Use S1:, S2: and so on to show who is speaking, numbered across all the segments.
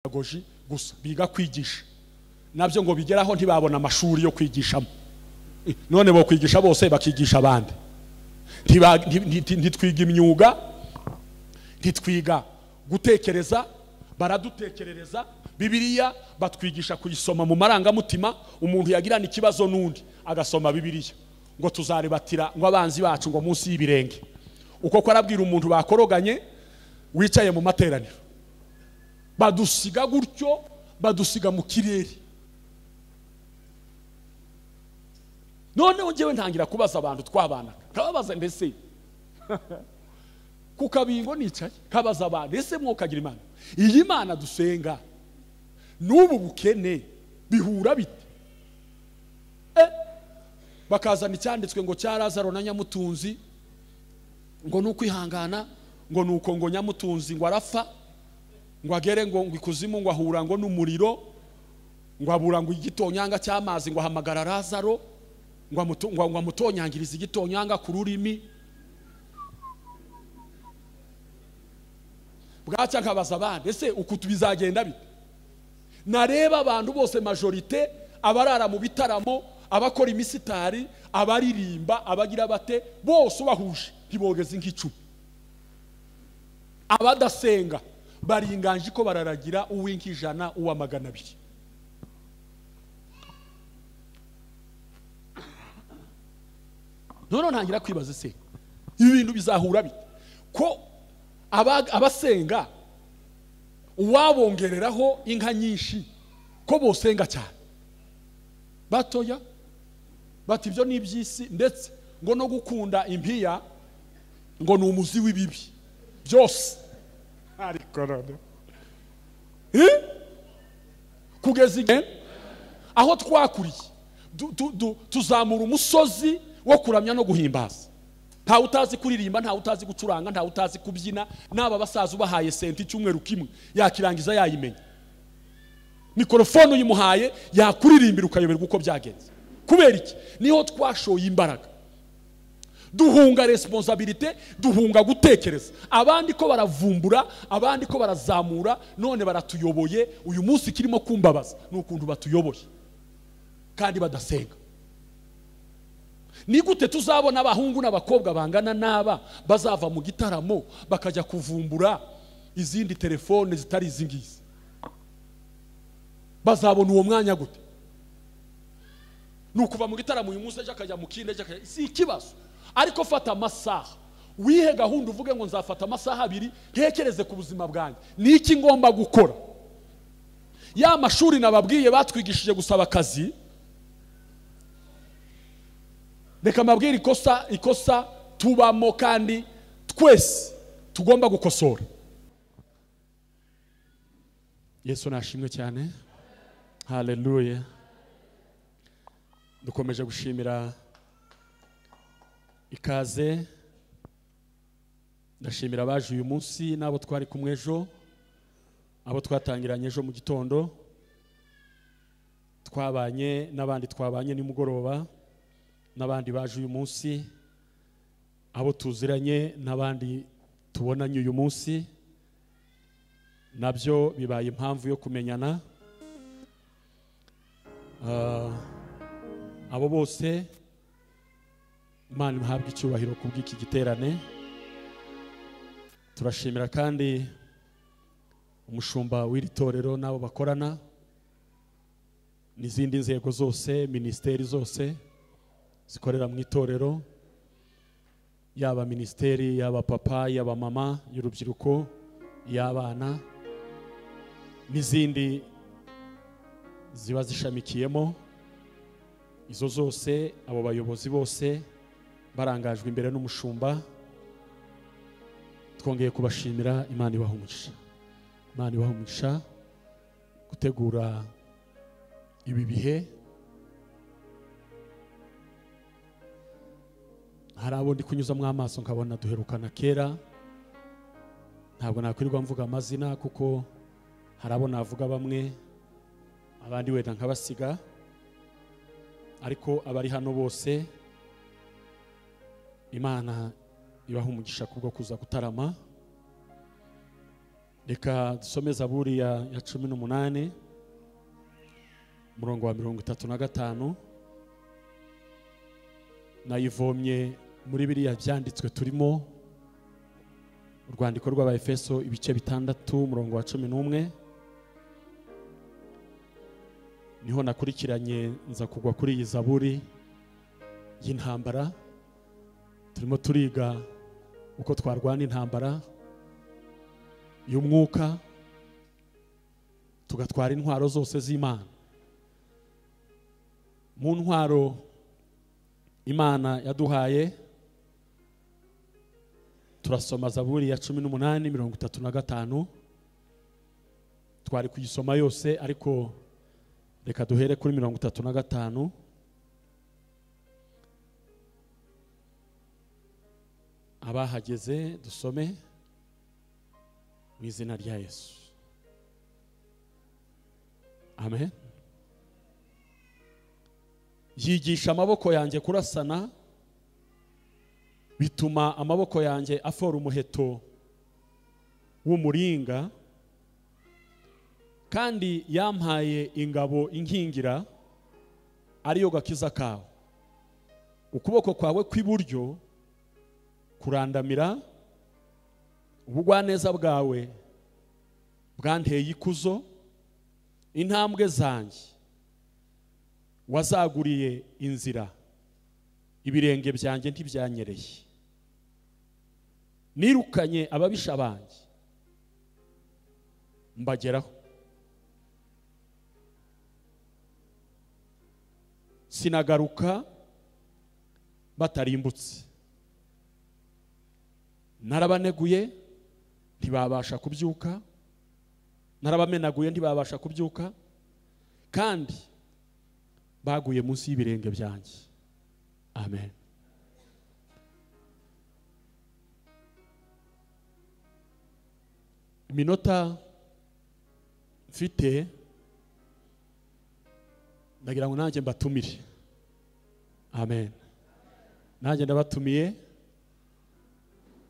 S1: pedagogy gusa biga kwigisha nabyo ngo bigeraho ntibabona amashuri yo kwigishamo none bo kwigisha bose bakigisha abandi ntitwiga imyuga ntitwiga gutekereza baradutekerereza Bibiliya batwigisha kuyisoma mu marangamutima umuntu yagirana ikibazo nundi agasoma Bibiliya ngo tuzaribatira ngo abanzi bacu ngo munsi y'ibirenge uko kwarabwira umuntu bakoroganye wicaye mu materaniro badusiga gutyo badusiga mu kirere none ngewe ntangira kubaza abantu twabana kababaza mbese kukabingo nicaye kabaza abantu ese mwokagira Imana iyi Mana dusenga n'ubu bukene bihura bite bakazana icyanditswe ngo cya Lazaro na Nyamutunzi ngo nukwihangana ngo nuko ngo Nyamutunzi ngo arafa ngo agere ngo ikuzimu ngo ahura ngo n'umuriro ngo abura ngo igitonyanga cy'amazi ngo ahamagara Lazaro ngo amutonyangiriza igitonyanga ku rurimi bwaca nkabaza abandi ese uku tubizagenda bite nareba abantu bose majorite abarara mu bitaramo abakora imisitari abaririmba abagira bate bose bahuje ntibogeze nk'icumi abadasenga baringanje ko bararagira uw'inkijana uwa 200 none ntangira kwibaza se ibi bintu bizahura bite ko abasenga uwabongereraho inka nyinshi ko bosenga cyane batoya bati ibyo n'ibyisi ndetse ngo no gukunda impiya ngo ni umuzi w'ibibi byose ariko none kugeza igihe aho twakuriye tuzamura umusozi wo kuramya no guhimbaza nta utazi kuririmba nta utazi gucuranga nta utazi kubyina naba basaza ubahaye senti cyumweru kimwe yakirangiza yayimenya mikrofone uyimuhaye yakuririmbira ukayoberwa uko byagenze kubera iki niho twashoye imbaraga duhunga responsabilité duhunga gutekereza abandi ko baravumbura abandi ko barazamura none baratuyoboye uyu munsi kirimo kumbabaza n'ukuntu batuyoboye kandi badasenga ni gute tuzabona abahungu n'abakobwa bangana naba bazava mu gitaramo bakajya kuvumbura izindi telefone zitari izingizi bazabona uwo mwanya gute nukuva mu gitaramo uyu munsi akajya mu kinde si ikibazo ariko fata amasaha wihe gahunda uvuge ngo nzafata amasaha 2 ntekereze ku buzima bwanjye niki ngomba gukora ya mashuri nababwiye batwigishije gusaba akazi reka mabwire ikosa tubamo kandi twese tugomba gukosora Yesu nashimwe cyane haleluya dukomeje gushimira ikaze ndashimira abaje uyu munsi nabo twari kumwe ejo abo twatangiranye ejo mu gitondo twabanye n'abandi twabanye nimugoroba n'abandi baje uyu munsi abo tuziranye n'abandi tubonanye uyu munsi nabyo bibaye impamvu yo kumenyana abo bose Imana ihabwe icyubahiro kubw'iki giterane turashimira kandi umushumba w'iri torero nabo bakorana n'izindi nzego zose ministeri zose zikorera mu itorero yaba ministeri yaba papa yaba mama y'urubyiruko y'abana n'izindi ziba zishamikiyemo izo zose abo bayobozi bose barangajwe imbere n'umushumba twongeye kubashimira Imana ibahumugisha gutegura ibi bihe hari abo ndi kunyuzamo amaso nkabona duherukana kera ntabwo nakwirirwa mvuga amazina kuko hari abo navuga bamwe abandi wenda nkabasiga ariko abari hano bose Imana ibahumugisha kubwo kuza gutarama Reka dusome Zaburi ya 18 murongo wa 35. Nayivomye muri biriya byanditswe turimo urwandiko rw'Abaefeso ibice 6 murongo wa 11. Niho nakurikiranye nza kugwa kuri iyi Zaburi y'intambara. Turimo turiga uko twarwana intambara y'umwuka, tugatwara intwaro zose z'Imana. Mu ntwaro Imana yaduhaye turasoma Zaburi ya 18:35. Twari kuyisoma yose ariko reka duhere kuri 35. Abahageze dusome mu izina rya Yesu. Amen. Yigisha amaboko yanjye kurasana, bituma amaboko yanjye afora umuheto w'umuringa, kandi yampaye ingabo inkingira ariyo gakiza kawe. Ukuboko kwawe kw'iburyo kurandamira, ubugwaneza bwawe bwanteye ikuzo. Intambwe zanjye wazaguriye inzira, ibirenge byanjye ntibyanyereye. Nirukanye ababisha banjye mbageraho, sinagaruka batarimbutse. Narabaneguye ntibabasha kubyuka, narabamenaguye ntibabasha kubyuka, kandi baguye munsi y'ibirenge byanjye. Amen. Iminota mfite ndagira ngo nanjye mbatumire. Amen. Nanjye ndabatumiye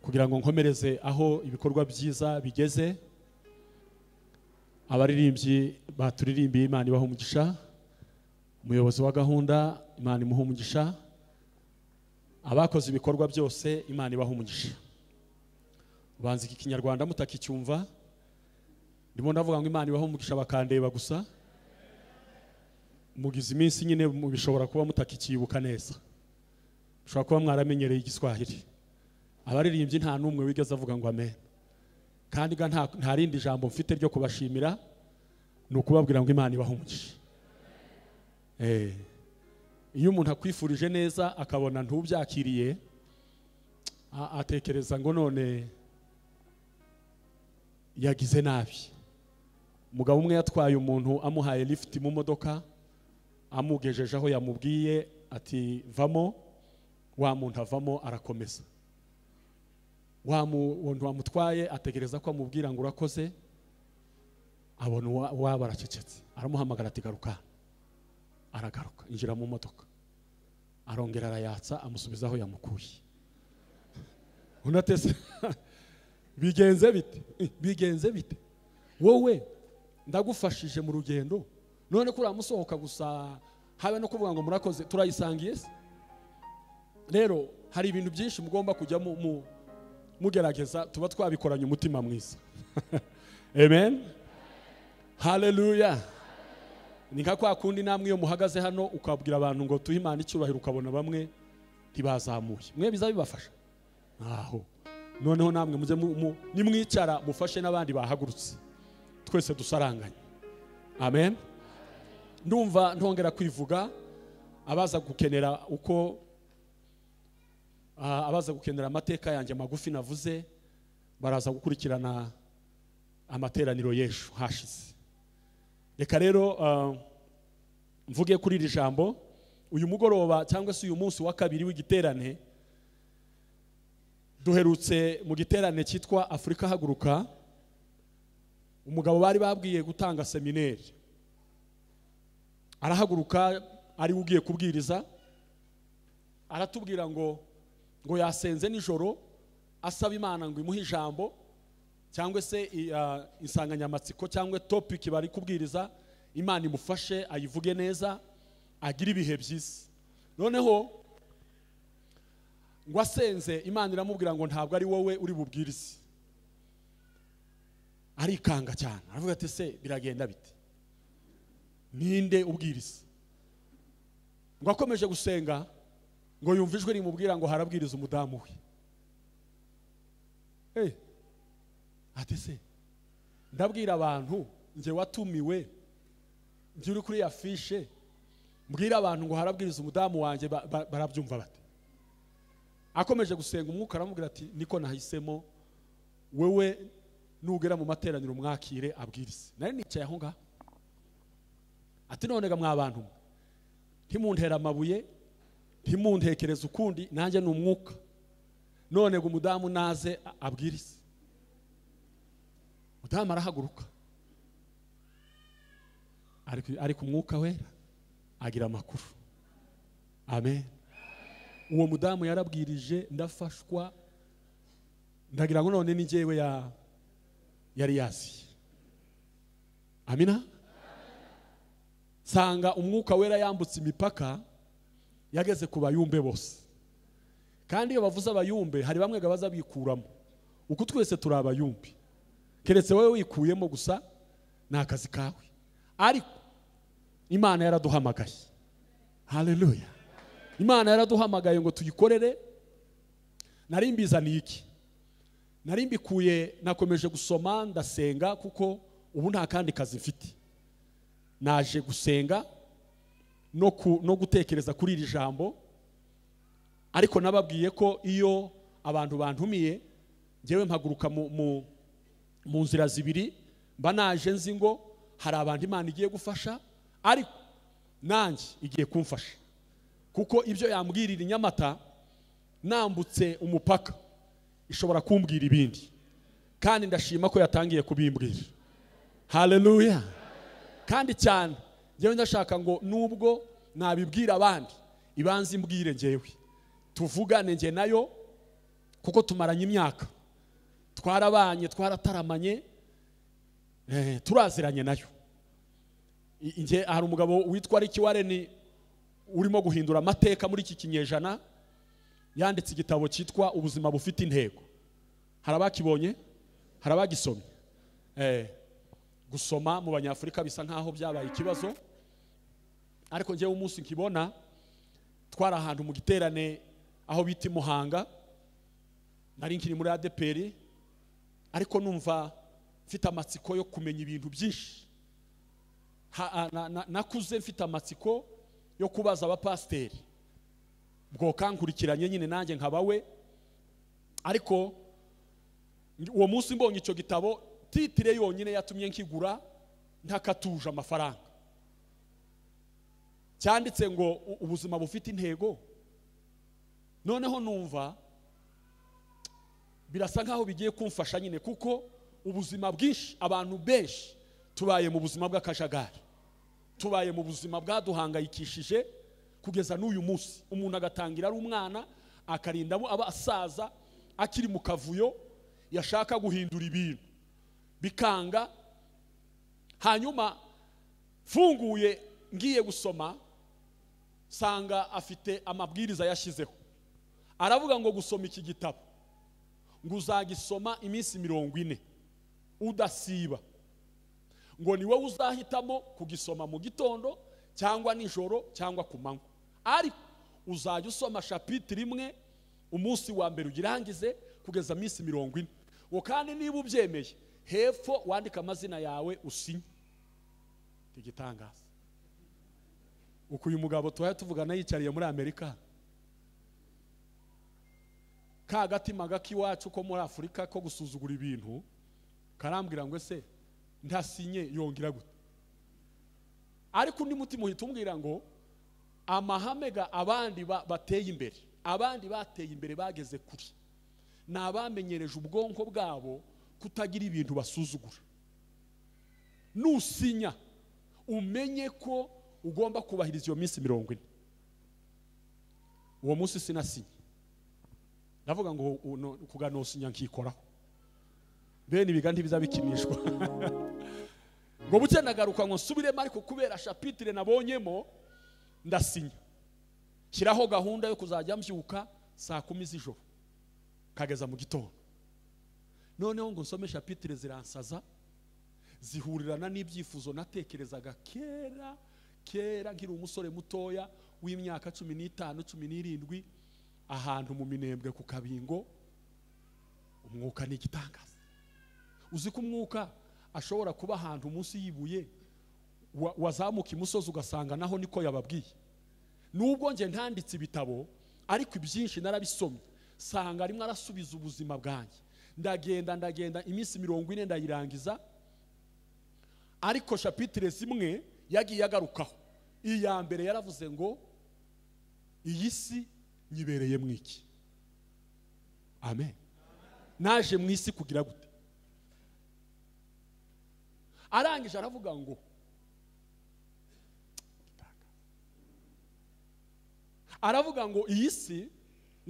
S1: kugira ngo nkomereze aho ibikorwa byiza bigeze. Abaririmbyi baturirimbiye Imana ibaha umugisha. Umuyobozi wa gahunda Imana imuha umugisha. Abakoze ibikorwa byose Imana ibaha umugisha. Ubanza iki Kinyarwanda mutakicyumva, ndimo ndavuga ngo Imana ibaha umugisha bakandeba gusa. Mugize iminsi nyine mubishobora kuba mutakikibuka neza, ushobora kuba mwaramenyereye Igiswahili. Abaririmbyi nta numwe wigeze avuga ngo amen, kandi nta rindi jambo mfite ryo kubashimira, nukubabwira ngo Imana ibaha umugisha. Iyo umuntu akwifurije neza akabona ntubyakiriye, atekereza ngo none yagize nabi. Umugabo umwe yatwaye umuntu amuhaye lift mu modoka, amugejeje aho yamubwiye ati vamo, wa muntu avamo arakomeza. Wa muntu wamutwaye ategereza ko amubwira ngo urakoze, abona waba aracecetse, aramuhamagara ati garuka. Aragaruka, injira mu modoka, arongera arayatsa, amusubiza aho yamukuye. Unatese bigenze bite? Bigenze bite? Wowe ndagufashije mu rugendo, none kuri amusohoka gusa habe no kuvuga ngo murakoze turayisangiye se? Rero hari ibintu byinshi mugomba kujya mugerageza, tuba twabikoranye umutima mwiza. Amen. Hallelujah. Nika kwa kundi namwe iyo muhagaze hano ukabwira abantu ngo tuhe Imana icyubahiro, ukabona bamwe ntibazamuye, mwe bizabibafasha. Aho noneho namwe muze nimwicara mufashe n'abandi bahagurutse, twese dusaranganye. Amen. Ndumva ntongera kwivuga. Abaza gukenera amateka yanjye magufi navuze, baraza gukurikirana amateraniro y'ejo hashize. Reka rero mvuge kuri iri jambo. Uyu mugoroba cyangwa se uyu munsi wa kabiri w'igiterane, duherutse mu giterane cyitwa Afrika Haguruka. Umugabo bari babwiye gutanga seminari arahaguruka, ari ugiye kubwiriza, aratubwira ngo yasenze nijoro asaba Imana ngo imuhe ijambo cyangwa se insanganyamatsiko cyangwa topic bari kubwiriza, Imana imufashe ayivuge neza, agira ibihe byiza. Noneho ngo asenze, Imana iramubwira ngo ntabwo ari wowe uri bubwirize. Arikanga cyane, aravuga ati se biragenda bite, ninde ubwiriza? Ngo akomeje gusenga, ngo yumva ijwi rimubwira ngo harabwiriza umudamu we. Ati se ndabwira abantu nje watumiwe, nje uri kuri afishe, mbwira abantu ngo harabwiriza umudamu wanjye, barabyumva bate? Akomeje gusenga, umwuka aramubwira ati niko nahisemo, wewe nugera mu materaniro mwakire abwirize. Nari nicaye aho ngaho, ati none ga mwabantu, ntimuntera amabuye, ntimuntekereza ukundi, nanjye n'umwuka, none ngo umudamu naze abwirize. Umudamu arahaguruka, ariko umwuka wera agira amakuru. Amen. Uwo mudamu yarabwirije, ndafashwa, ndagira ngo none ni njyewe yari yaziye. Amina. Sanga umwuka wera yambutse imipaka, yageze ku bayumbe bose. Kandi iyo bavuze abayumbe, hari bamwe gabaza bikuramo, uko twese turi abayumbe, keretse wowe wikuyemo gusa n'akazi kawe. Ariko Imana yaraduhamagaye. Haleluya. Imana yaraduhamagaye ngo tuyikorere. Nari mbizaniye iki? Nari mbikuye, nakomeje gusoma ndasenga, kuko ubu nta kandi kazi mfite. Naje gusenga no gutekereza kuri iri jambo, ariko nababwiye ko iyo abantu bantumiye, ngewe mpaguruka mu nzira zibiri, mba naje nzi ngo hari abantu Imana igiye gufasha, ariko nanjye igiye kumfasha, kuko ibyo yambwirira Nyamata nambutse umupaka ishobora kumbwira ibindi, kandi ndashima ko yatangiye kubimbwira. Haleluya. Kandi cyane ngewe ndashaka ngo nubwo nabibwira abandi, ibanze imbwire ngewe, tuvugane nge nayo, kuko tumaranye imyaka, twarabanye, twarataramanye, turaziranye nayo. Nge hari umugabo witwa Warren urimo guhindura amateka muri iki kinyejana, yanditse igitabo cyitwa Ubuzima bufite intego. Harabakibonye? Harabagisomye? Gusoma mu Banyafurika bisa nkaho byabaye ikibazo, ariko ngewe umunsi nkibona, twara ahantu mu giterane aho bita Muhanga, nari nkiri muri ADPR, ariko numva mfite amatsiko yo kumenya ibintu byinshi. Nakuze mfite amatsiko yo kubaza abapasiteri, bwo kankurikiranye nyine nanjye nkabawe. Ariko uwo munsi mbonye icyo gitabo, titire yonyine yatumye nkigura ntakatuje amafaranga. Cyanditse ngo ubuzima bufite intego. Noneho numva birasa nkaho bigiye kumfasha nyine, kuko ubuzima bwinshi, abantu benshi tubaye mu buzima bw'akajagari, tubaye mu buzima bwaduhangayikishije kugeza n'uyu munsi. Umuntu agatangira ari umwana, akarinda aba asaza, akiri mu kavuyo, yashaka guhindura ibintu bikanga. Hanyuma funguye ngiye gusoma, sanga afite amabwiriza yashyizeho, aravuga ngo gusoma iki gitabo ngo uzagisoma iminsi 40 udasiba, ngo ni wowe uzahitamo kugisoma mu gitondo cyangwa nijoro cyangwa ku manywa, ariko uzajya usoma chapitre imwe umunsi wa mbere ugirangize kugeza iminsi 40. Ngo kandi niba ubyemeye, hepfo wandika amazina yawe usinye. Igitangaza. Uko uyu mugabo tuhaye tuvugana yicariye muri Amerika, ka gatima gakiwacu ko muri Afurika ko gusuzugura ibintu, karambwira ngo ese ntasinye yongira gute? Ariko undi mutima uhita umbwira ngo amahamega abandi bateye imbere, abandi bateye imbere bageze kuri, nabamenyereje ubwonko bwabo kutagira ibintu basuzugura. Nusinya umenye ko ugomba kubahiriza iyo minsi 40. Uwo munsi sinasinye, ndavuga ngo kuganosinya nkikoraho. bene ibiga ntibizabikinishwa ngo buke ndagaruka ngo nsubiremo, ariko kubera chapitre nabonyemo ndasinya, shyiraho gahunda yo kuzajya mbyuka saa 10 z'ijoro kageza mu gitondo. Noneho ngo nsome chapitre ziransaza, zihurirana n'ibyifuzo natekerezaga kera nkiri umusore mutoya w'imyaka 15 17, ahantu mu Minembwe ku Kabingo. Umwuka ni igitangaza. Uzi ko umwuka ashobora kuba ahantu munsi yibuye, wazamuka imusozi ugasanga naho niko yababwiye. Nubwo nje ntanditse ibitabo, ariko ibyinshi narabisomye, sanga rimwe arasubiza ubuzima bwanjye. Ndagenda iminsi 40 ndayirangiza, ariko chapitre zimwe yagiye agarukaho. Iya mbere yaravuze ngo iyi si nyibereye mwiki. Amen. Naje mu isi kugira gute? Arangije aravuga ngo iyi si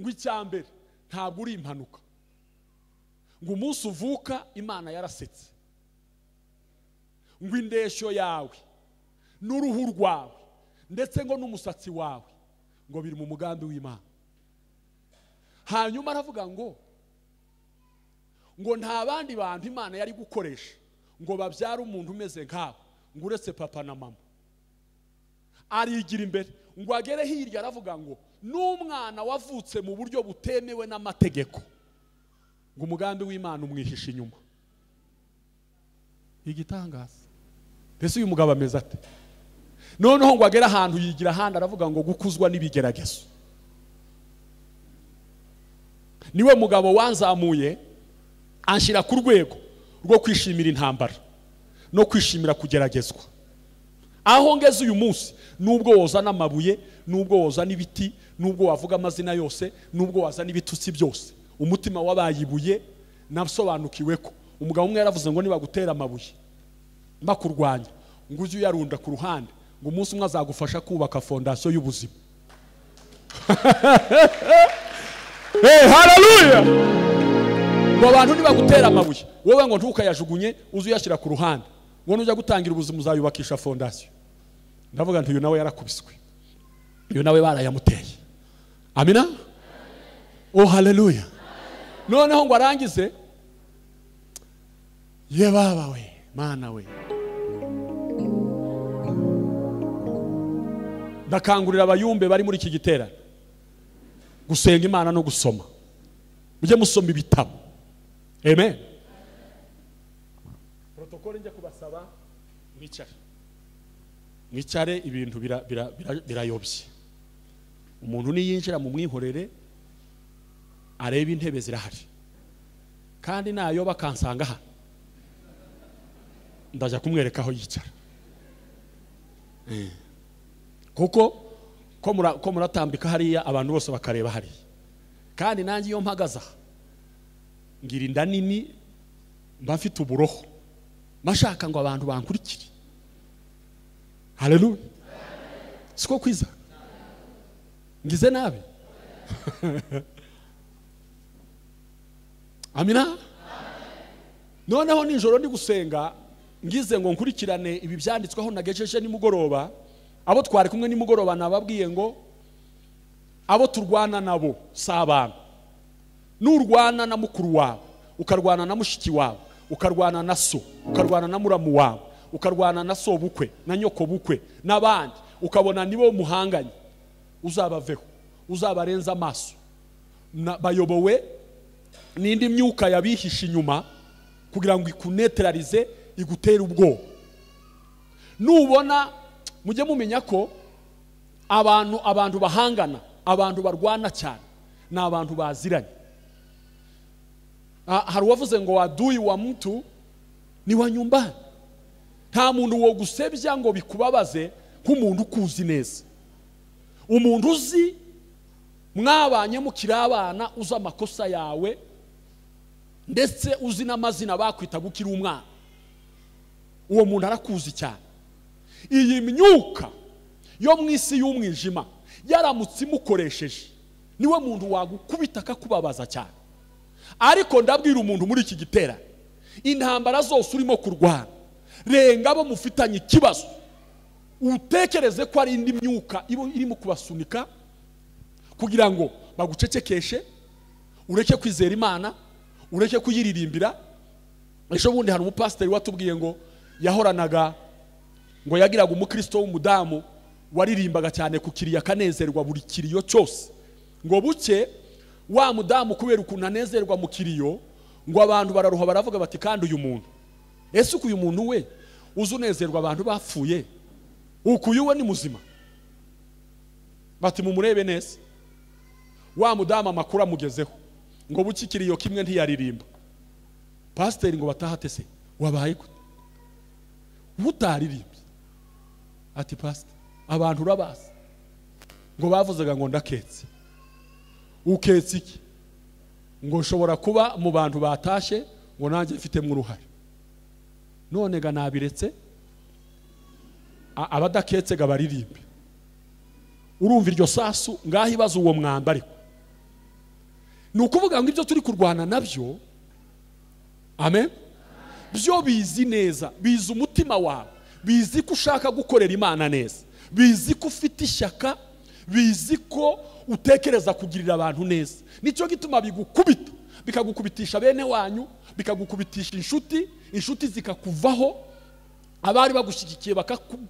S1: ngo icyambere ntabwo uri impanuka, ngo umunsi uvuka Imana yarasetse, ngo indeshyo yawe n'uruhu rwawe ndetse ngo n'umusatsi wawe ngo biri mu mugambi w'Imana. Hanyuma aravuga ngo nta bandi bantu Imana yari gukoresha ngo babyara umuntu umeze nk'abo, ngo uretse papa na mama. Arigira imbere ngo agere hirya, aravuga ngo n'umwana wavutse mu buryo butemewe n'amategeko, ngo umugambi w'Imana umwihisha inyuma. Igitangaza. Mbese uyu mugabo ameze ate? Noneho ngo agera ahantu yigira ahandi, aravuga ngo gukuzwa n'ibigeragezo. Niwe mugabo wanzamuye anshyira ku rwego rwo kwishimira intambara no kwishimira kugeragezwa. Aho ngeze uyu munsi, nubwo wozana amabuye, nubwo wozana ibiti, nubwo wavuga amazina yose, nubwo wazana ibitutsi byose, umutima wabayibuye nasobanukiwe ko umugabo umwe yaravuze ngo niba gutera amabuye bakurwanya, ngo ujye uyarunda ku ruhande, ngo umunsi umwe azagufasha kubaka fondasiyo y'ubuzima. Hey, haleluya! Ngo abantu niba gutera amabuye, wowe ngo ntukayajugunye, uzu yashyira ku ruhande, ngo nujya gutangira ubuzima uzayubakisha fondasiyo. Ndavuga nti uyu nawe yarakubiswe, uyu nawe barayamuteye. Amina. Oh, haleluya! Noneho ngo arangize, ye baba we, Mana we, ndakangurira abayumbe bari muri iki giterane gusenga Imana no gusoma. Mujye musoma ibitabo. Amen. Protokole nje kubasaba mwicare ibintu birayobye. Umuntu niyinjira mu mwihorere areba intebe zirahari, kandi nayo bakansanga hano ndajya kumwereka aho yicara. Kuko ko muratambika hariya abantu bose bakareba hariya, kandi nanjye iyo mpagaza ngira inda nini, mba mfite uburoho, mashaka ngo abantu bankurikire. Haleluya! Siko kwiza? Ngize nabi? Amina. Noneho nijoro ndi gusenga, ngize ngo nkurikirane ibi byanditsweho nagejeje nimugoroba. Abo twari kumwe nimugoroba nababwiye ngo abo turwana nabo sabana. Nurwana na mukuru wawe, ukarwana na mushiki wawe, ukarwana na so, ukarwana na muramu wawe, ukarwana na so bukwe na nyoko bukwe n'abandi, ukabona nibo muhanganye, uzabaveho, uzabarenza amaso. Bayobowe n'indi myuka yabihisha inyuma kugira ngo ikunetralize, igutere ubwoba. Nubona mujye mumenya ko abantu bahangana, abantu barwana cyane, na abantu baziranye. Hari wavuze ngo adui wa mtu ni wa nyumbani. Nta muntu wo gusebya ngo bikubabaze nk'umuntu ukuzi neza. Umuntu uzi mwabanye mukiri abana, uzi amakosa yawe ndetse uzi n'amazina bakwita gukira umwana, uwo muntu arakuzi cyane. Iyi myuka yo mu isi y'umwijima yaramutse imukoresheje, niwe muntu wagukubita akakubabaza cyane. Ariko ndabwira umuntu muri iki giterane, intambara zose urimo kurwana, renga abo mufitanye ikibazo, utekereze ko ari indi myuka irimo kubasunika kugira ngo bagucecekeshe, ureke kwizera Imana, ureke kuyiririmbira. Ejo bundi hari umupasiteri watubwiye ngo yahoranaga, ngo yagiraga umukristo w'umudamu waririmbaga cyane ku kiriyo akanezerwa buri kiriyo cyose, ngo buke wa mudamu kubera ukuntu anezerwa mu kiriyo, ngo abantu bararuha baravuga bati kandi uyu muntu, ese uyu muntu we uzunezerwa abantu bapfuye, uyu we ni muzima? Bati mumurebe neza. Wa mudamu amakuru amugezeho, ngo buki kiriyo kimwe ntiyaririmba. Pasiteri ngo batahate se wabaye gute utaririmbye? Ati pasiteri, abantu urabazi, ngo bavuzaga ngo ndaketse. Uketse iki? Ngo nshobora kuba mu bantu batashe, ngo nanjye mfitemo uruhare. None ga nabiretse abadaketse ga baririmbe. Urumva iryo sasu ngaho ibaza uwo mwamba. Ariko ni ukuvuga ngo ibyo turi kurwana nabyo, amen, byo bizi neza, bizi umutima wawe, bizi ko ushaka gukorera Imana neza, bizi ko ufite ishyaka, bizi ko utekereza kugirira abantu neza. Nicyo gituma bigukubita, bikagukubitisha bene wanyu, bikagukubitisha inshuti zikakuvaho, abari bagushyigikiye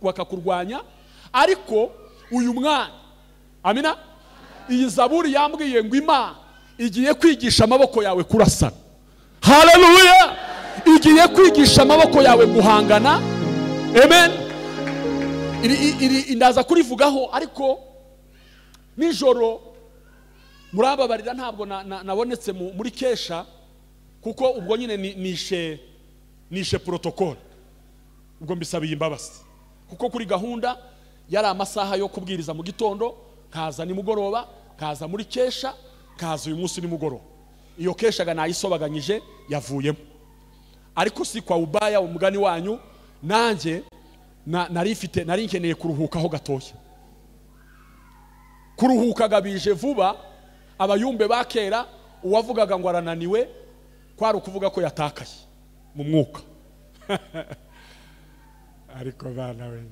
S1: bakakurwanya. Ariko uyu mwana, amina, iyi zaburi yambwiye ngo Imana igiye kwigisha amaboko yawe kurasana. Haleluya! Igiye kwigisha amaboko yawe guhangana. Amen. Indaza kurivugaho, ariko nijoro murababarira ntabwo nabonetse muri kesha, kuko ubwo nyine nishe protocol. Ubwo mbisabiye imbabazi, kuko kuri gahunda yari amasaha yo kubwiriza mu gitondo, kaza ni mugoroba, kaza muri kesha, kaza uyu munsi ni mugoroba. Iyo keshaga nayisobaganyije yavuyemo. Ariko si kwa ubaya umugani wanyu, nanjye nari nkeneye kuruhukaho gatoya. Kuruhuka gabije vuba. Abayumbe bakera uwavugaga ngo arananiwe kwari ukuvuga ko yatakaye mu mwuka. Ariko bana we,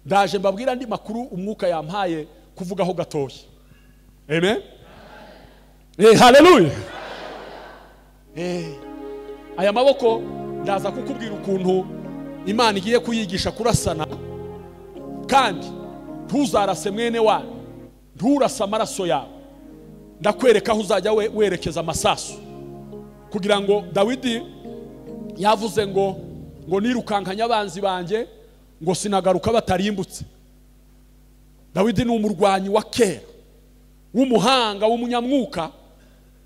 S1: ndaje mbabwira andi makuru umwuka yampaye kuvugaho gatoya. Amen. Haleluya. Aya maboko ndaza kukubwira ukuntu Imana igiye kuyigisha kurasana, kandi ntuzarase mwene wanyu, nturasa amaraso yawe. Ndakwereka aho uzajya werekeza amasasu, kugira ngo Dawidi yavuze ngo nirukankanya abanzi banjye, ngo sinagaruka batarimbutse. Dawidi ni umurwanyi wa kera, w'umuhanga, w'umunyamwuka,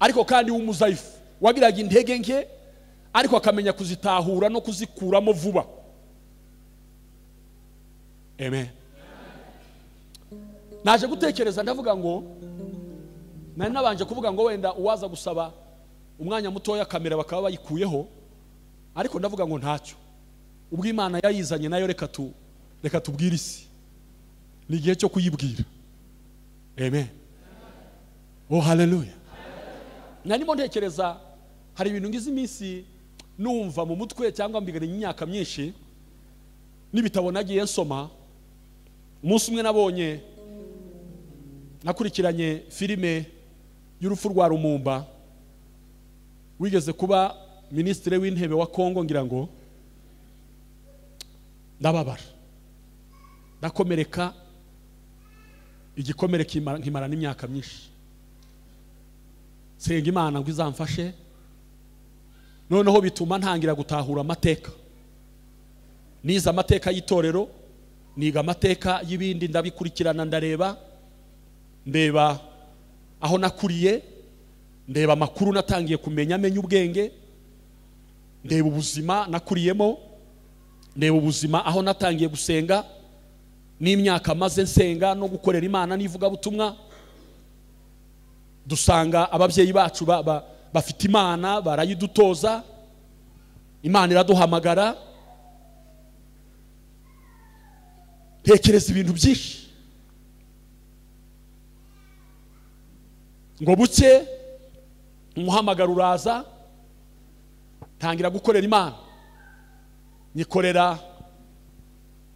S1: ariko kandi w'umuzayifu, wagiraga intege nke, ariko akamenya kuzitahura no kuzikuramo vuba. Amen. Naje gutekereza ndavuga ngo, nari nabanje kuvuga ngo wenda uwaza gusaba umwanya mutoya kamera bakaba bayikuyeho, ariko ndavuga ngo ntacyo, ubwo Imana yayizanye nayo reka tubwire isi, ni igihe cyo kuyibwira. Amen. Oh haleluya. Narimo ntekereza, hari ibintu ngize iminsi numva mu mutwe cyangwa mbiganye imyaka myinshi, n'ibitabo nagiye nsoma. Umunsi umwe nakurikiranye filime y'urupfu rwa Lumumba, wigeze kuba minisitiri w'intebe wa Kongo. Ngira ngo ndababara, ndakomereka, igikomere nkimara n'imyaka myinshi. Senga Imana ngo izamfashe, noneho bituma ntangira gutahura amateka. Niza amateka y'itorero, niga amateka y'ibindi, ndabikurikirana, ndeba aho nakuriye, ndeba amakuru natangiye kumenya, menya ubwenge, ndeba ubuzima nakuriyemo, ndeba ubuzima aho natangiye gusenga, n'imyaka maze nsenga no gukorera Imana nivuga butumwa. Dusanga ababyeyi bacu bafite Imana, barayidutoza, Imana iraduhamagara. Tekereza ibintu byinshi, ngo buke umuhamagaro uraza, ntangira gukorera Imana, nikorera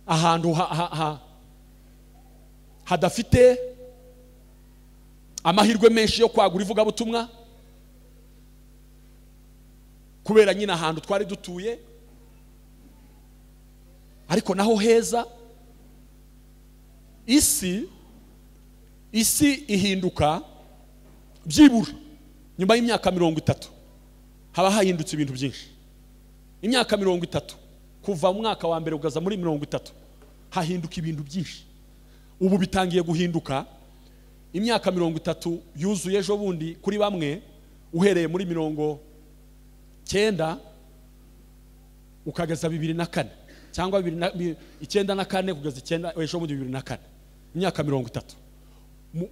S1: ahantu hadafite amahirwe menshi yo kwagura ivugabutumwa, kubera nyina ahantu twari dutuye, ariko naho heza. Isi ihinduka byibura nyuma y'imyaka 30 haba hahindutse ibintu byinshi. Imyaka 30 kuva mu mwaka wa mbere ugaza muri 30 hahinduka ibintu byinshi. Ubu bitangiye guhinduka. Imyaka 30 yuzuye ejo bundi kuri bamwe, uhereye muri 90 ukageza 2004 cyangwa 1994 kugeza 9 ejo bundi 2004, imyaka 30.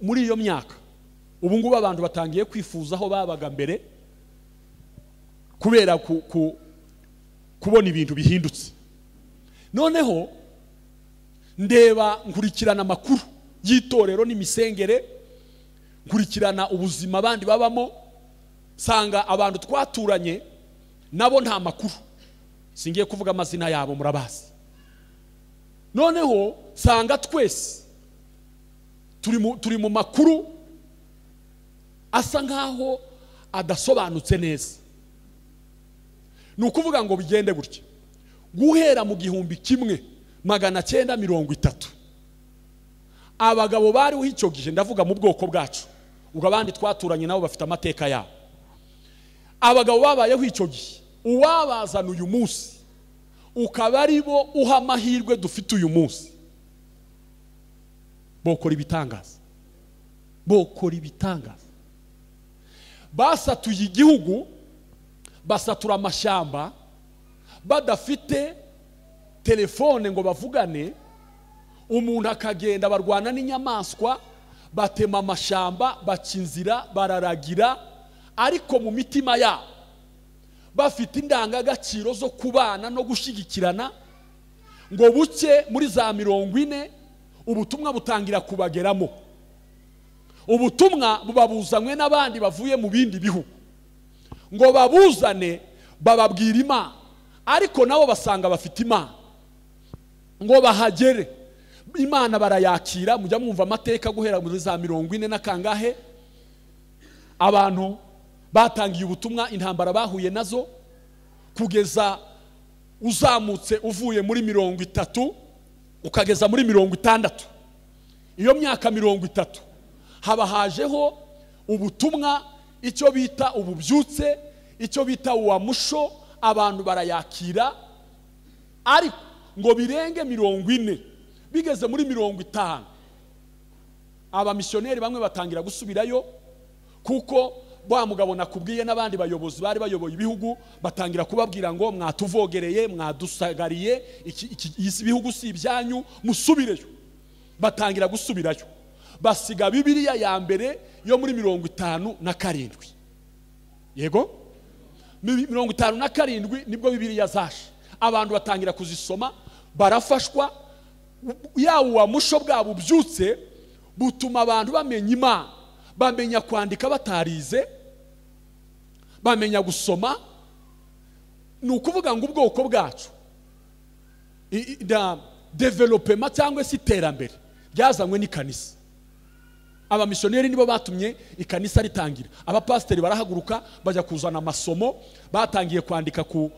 S1: Muri iyo myaka ubu ngubu abantu batangiye kwifuza aho babaga mbere, kubera kubona ibintu bihindutse. Noneho ndeba nkurikirana amakuru y'itorero n'imisengere, nkurikirana ubuzima abandi babamo, sanga abantu twaturanye nabo nta makuru, singiye kuvuga amazina yabo murabazi. Noneho sanga twese turi mu makuru asa nkaho adasobanutse neza. Nukuvuga ngo bigende gutya, guhera mu 1930 abagabo bariho icyo gihe, ndavuga mu bwoko bwacu, ubwo abandi twaturanye nabo bafite amateka yabo. Abagabo babayeho icyo gihe, uwabazana uyu munsi ukaba ari bo uha amahirwe dufite uyu munsi, bokora ibitangaza. Basatuye igihugu, basatura amashyamba, badafite telefone ngo bavugane. Umuntu akagenda barwana n'inyamaswa, batema amashyamba, bacinzira, bararagira, ariko mu mitima yabo bafite indangagaciro zo kubana no gushyigikirana. Ngo buke muri za 40 ubutumwa butangira kubageramo. Ubutumwa bubabuzanywe n'abandi bavuye mu bindi bihugu, ngo babuzane bababwira Imana, ariko nabo basanga bafite Imana. Ngo bahagere Imana barayakira. Mujya mwumva amateka guhera muri za 40 na kangahe abantu batangiye ubutumwa, intambara bahuye nazo, kugeza uzamutse uvuye muri 30 ukageza muri 60. Iyo myaka 30 haba hajeho ubutumwa, icyo bita ububyutse, icyo bita uwamusho, abantu barayakira. Ariko ngo birenge 40, bigeze muri 50 abamisiyoneri bamwe batangira gusubirayo, kuko wa mugabo nakubwiye n'abandi bayobozi bari bayoboye ibihugu batangira kubabwira ngo mwatuvogereye, mwadusagariye, iki bihugu si ibyanyu, musubireyo. Batangira gusubirayo, basiga Bibiliya ya mbere yo muri 57. Yego 57 nibwo Bibiliya zashe. Abantu batangira kuzisoma, barafashwa. Yawo wa musho bwabo byutse butuma abantu bamenya Imana, bamenya kwandika batarize, bamenya gusoma. Nukuvuga ngo ubwoko bwacu development cyangwa se iterambere ryazanywe n'ikanisa. Abamisiyoneri nibo batumye ikanisa ritangira. Abapasiteri barahaguruka bajya kuzana amasomo, batangiye kwandika ku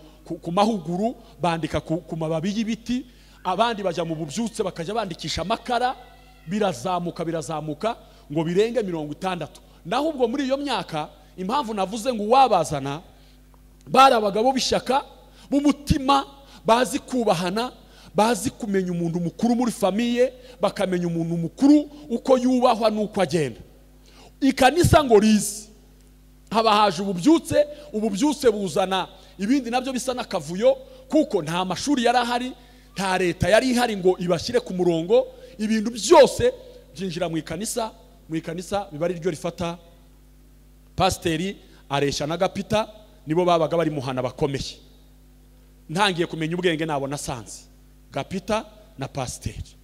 S1: mahuguru, bandika ku mababi y'ibiti. Abandi bajya mu bubyutse bakajya bandikisha amakara, birazamuka ngo birenge 60. Naho ubwo muri iyo myaka, impamvu navuze ngo wabazana, bari abagabo b'ishyaka b'umutima, bazi kubahana, bazi kumenya umuntu mukuru muri famiye, bakamenya umuntu mukuru uko yubahwa nuko agenda. Ikanisa ngo rizi, haba haje ububyutse buzana ibindi nabyo bisa n'akavuyo, kuko nta mashuri yari ahari, nta leta yari ihari ngo ibashyire ku murongo. Ibintu byose byinjira mu ikanisa. Mu ikanisa biba ari ryo rifata. Pasiteri aresha na Gapita nibo babaga bari muhana bakomeye. Ntangiye kumenya ubwenge nabo nasanze Gapita na pasiteri.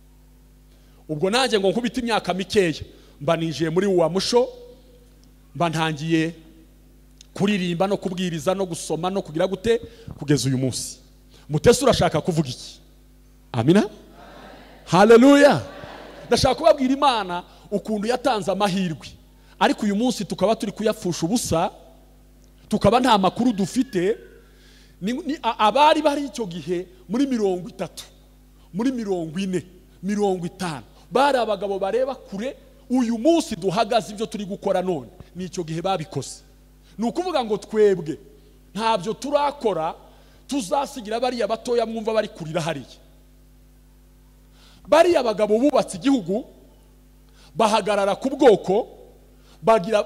S1: Ubwo nanjye ngo nkubita imyaka mikeya, mba ninjiye muri uwa musho, mba ntangiye kuririmba no kubwiriza no gusoma no kugira gute kugeza uyu munsi. Mutesi urashaka kuvuga iki? Amina. Haleluya. Ndashaka kubabwira Imana ukuntu yatanze amahirwe, ariko uyu munsi tukaba turi kuyapfusha ubusa, tukaba nta makuru dufite. Abari bari icyo gihe muri 30, muri 40, 50 bari abagabo bareba kure. Uyu munsi duhagaze ibyo turi gukora none ni icyo gihe babikoze. Ni ukuvuga ngo twebwe ntabyo turakora, tuzasigira bariya batoya mwumva bari kurira hariya. Bariya abagabo bubatse igihugu, bahagarara ku bwoko,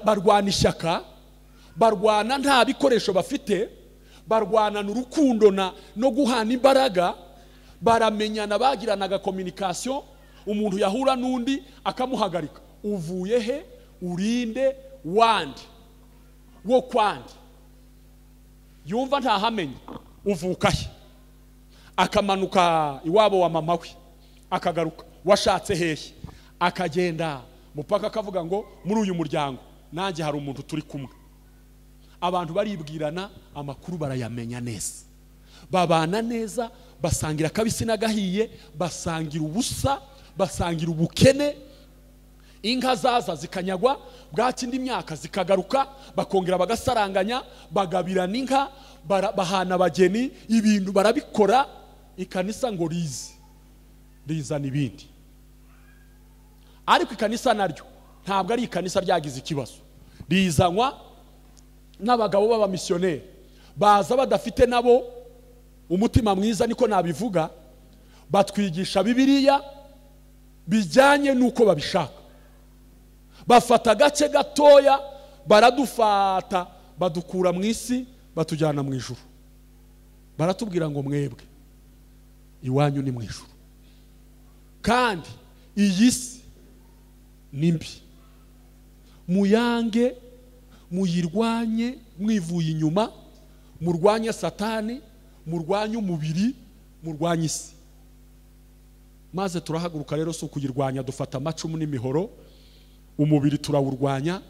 S1: barwana ishyaka, barwana nta bikoresho bafite, barwana n'urukundo no guhana imbaraga, baramenyana, bagiranaga communication. Umuntu yahura n'undi akamuhagarika, uvuye he, urinde, wandi wo kwandi, yumva ntahamenye uvuka he, akamanuka iwabo wa mama we, akagaruka washatse hehe, akagenda mupaka akavuga ngo muri uyu muryango nanjye hari umuntu turi kumwe. Abantu baribwirana, amakuru barayamenya neza, babana neza, basangira kabisi n'agahiye, basangira ubusa, basangira ubukene. Inka zaza zikanyagwa, bwaki indi myaka zikagaruka, bakongera bagasaranganya, bagabirana inka, bahana abageni, ibintu barabikora. Ikanisa ngo rizana ibindi, ariko ikanisa naryo ntabwo ari ikanisa ryagize ikibazo. Rizanywa n'abagabo b'abamisiyoneri, baza badafite nabo umutima mwiza, niko nabivuga, batwigisha Bibiliya bijyanye nuko babishaka. Bafata agace gatoya, baradufata, badukura mu isi, batujyana mu ijuru. Baratubwira ngo mwebwe iwanyu ni mu ijuru, kandi iyi si ni mbi, muyange, muyirwanye mwivuye inyuma, murwanye Satani, murwanye umubiri, murwanye isi. Maze turahaguruka rero, si ukuyirwanya dufata amacumu n'imihoro, umubiri turawurwanya.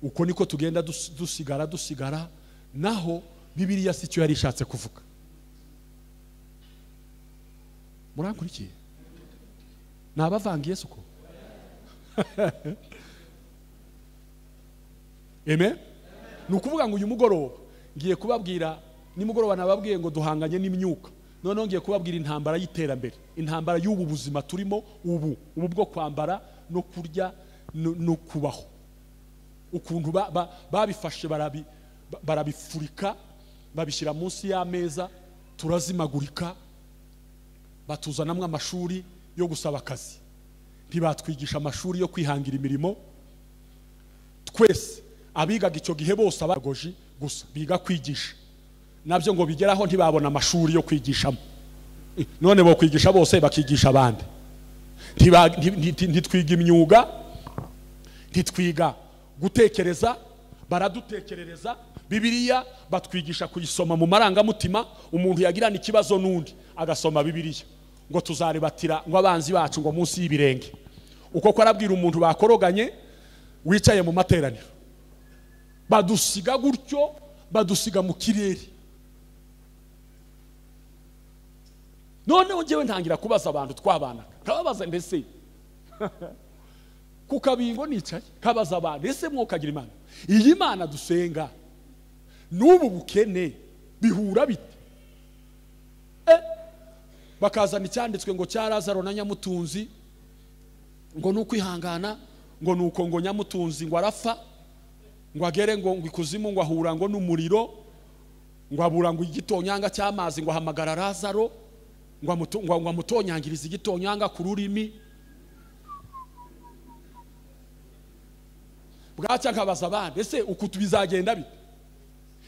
S1: Uko niko tugenda dusigara, naho Bibiliya si cyo yari ishatse kuvuga. Murankurikiye? Nabavangiye suko? Amen. Nukuvuga ngo uyu mugoroba ngiye kubabwira, ni mugoroba nababwiye ngo duhanganye n'imyuka. None ngiye kubabwira intambara y'iterambere, intambara y'ubu buzima turimo ubu bwo kwambara no kurya no kubaho. Ukuntu babifashe barabifurika, babishyira munsi y'ameza, turazimagurika, batuzanamwe amashuri yo gusaba akazi, ntibatwigisha amashuri yo kwihangira imirimo. Twese abigaga icyo gihe bose abagoji gusa biga kwigisha, nabyo ngo bigeraho ntibabona amashuri yo kwigishamo. None bo kwigisha bose bakigisha abandi, ntitwiga imyuga, ntitwiga gutekereza, baradutekerereza. Bibiliya batwigisha kuyisoma mu marangamutima. Umuntu yagirana ikibazo n'undi agasoma Bibiliya, ngo tuzarebatira ngo abanzi bacu ngo munsi y'ibirenge. Uko kwarabwira umuntu bakoroganye wicaye mu materaniro, badusiga gutyo, badusiga mu kirere. None ngewe ntangira kubaza abantu twabanaga, kababaza ndetse ku kabingo nicaye, kabaza abantu, ese mwokagira Imana? Iyi Mana dusenga n'ubu bukene bihura bite? Bakazana icyanditswe ngo cya Lazaro na Nyamutunzi, ngo nukwihangana, ngo nuko ngo Nyamutunzi ngo arafa, ngo agere ngo ikuzimu, ngo ahura ngo n'umuriro, ngo abura ngo igitonyanga cy'amazi, ngo ahamagara Lazaro, ngo amutonyangiriza igitonyanga ku rurimi. Bwacya nkabaza abandi, ese uku tubizagenda bite?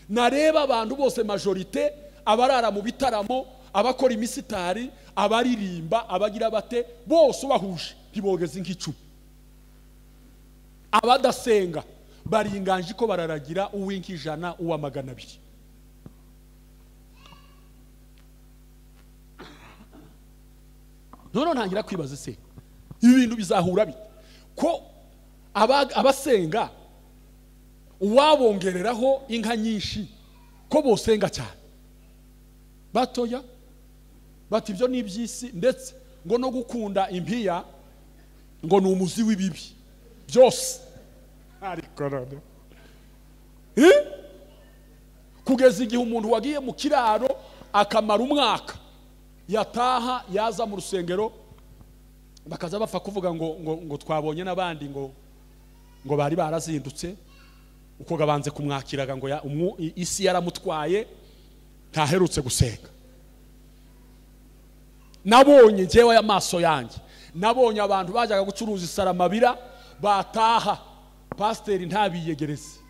S1: Nareba abantu bose majorite, abarara mu bitaramo, abakora imisitari, abaririmba, abagira bate, bose bahuje ntibogeze nk'icumi. Abadasenga baringanje ko bararagira uw'inkijana, uwa 200. None ntangira kwibaza, se ibi bintu bizahura bite? Ko abasenga uwabongereraho inka nyinshi ko bosenga cyane batoya bati ibyo ni iby'isi ndetse ngo no gukunda impiya ngo ni umuzi w'ibibi byose ariko rero kugeza igihe umuntu wagiye mu kiraro akamara umwaka yataha yaza mu rusengero bakaza bapfa kuvuga ngo twabonye n'abandi ngo bari barazindutse uko gabanze kumwakiraga ngo isi yaramutwaye ntaherutse gusenga. Nabonye njyewe y'amaso yanjye nabonye abantu bajyaga gucuruza isaramabira bataha pasiteri ntabiyegereze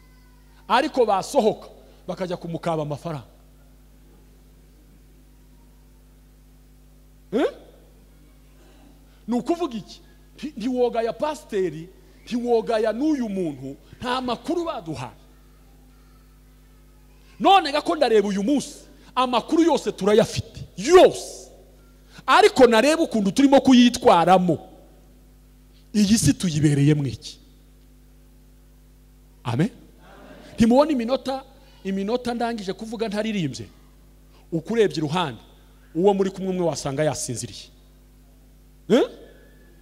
S1: ariko basohoka bakajya kumukaba amafaranga. Ni ukuvuga iki? Ntiwoga ya pasiteri ntiwoga ya n'uyu muntu nta makuru baduhaye. None gako ndareba uyu munsi amakuru yose turayafite yose, ariko nareba ukuntu turimo kuyitwaramo. Iyi si tuyibereye mwiki? Amen. Ntimubona iminota ndangije kuvuga ntaririmbye, ukurebye iruhande uwo muri kumwe umwe wasanga yasinziriye.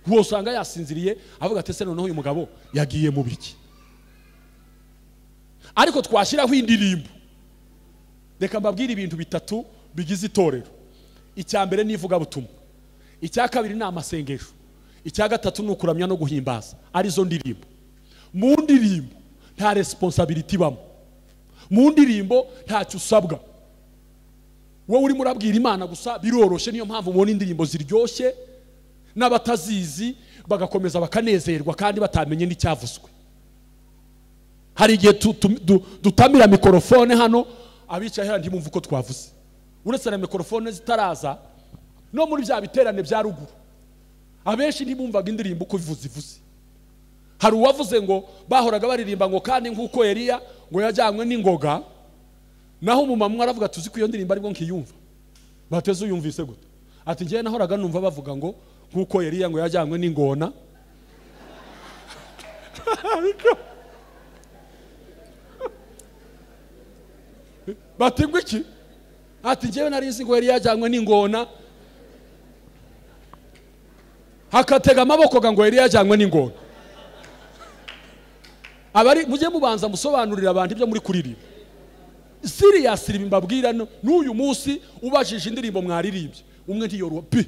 S1: Uwo usanga yasinziriye avuga ati se noneho uyu mugabo yagiye mu biki? Ariko twashiraho indirimbo. Reka mbabwire ibintu bitatu bigize itorero. Icya mbere ni ivugabutumwa, icya kabiri ni amasengesho, icya gatatu ni ukuramya no guhimbaza, arizo ndirimbo. Mu ndirimbo nta responsibility bamo, mu ndirimbo ntacyo usabwa. Wowe uri murabwira Imana gusa, biroroshe. Niyo mpamvu mubona indirimbo ziryoshye n'abatazizi bagakomeza bakanezerwa kandi batamenye n'icyavuzwe. Hari igihe dutamira mikrofone hano abicaye hano ntimumva uko twavuze, uretse na mikrofone zitaraza no muri bya biterane bya ruguru abenshi ntibumvaga indirimbo uko ivuze. Hari uwavuze ngo bahoraga baririmba ngo kandi nk'uko Eliya ngo yajyanywe n'ingoga, naho umumama aravuga tuzi ko iyo ndirimbo aribwo nkiyumva. Bateze uyumvise gute? Ati ngiye nahoraga numva bavuga ngo nk'uko Eliya ngo yajyanywe n'ingona. Batingwa iki? Ati ngiye narizi ngo Eliya yajyanywe n'ingona, hakatega amaboko ngo Eliya yajyanywe n'ingona. Abari mujye mubanza musobanurira abantu ibyo muri kuririmba. Serious mbabwira n'uyu munsi ubajije indirimbo mwaririmbye umwe ntiyoroha pe.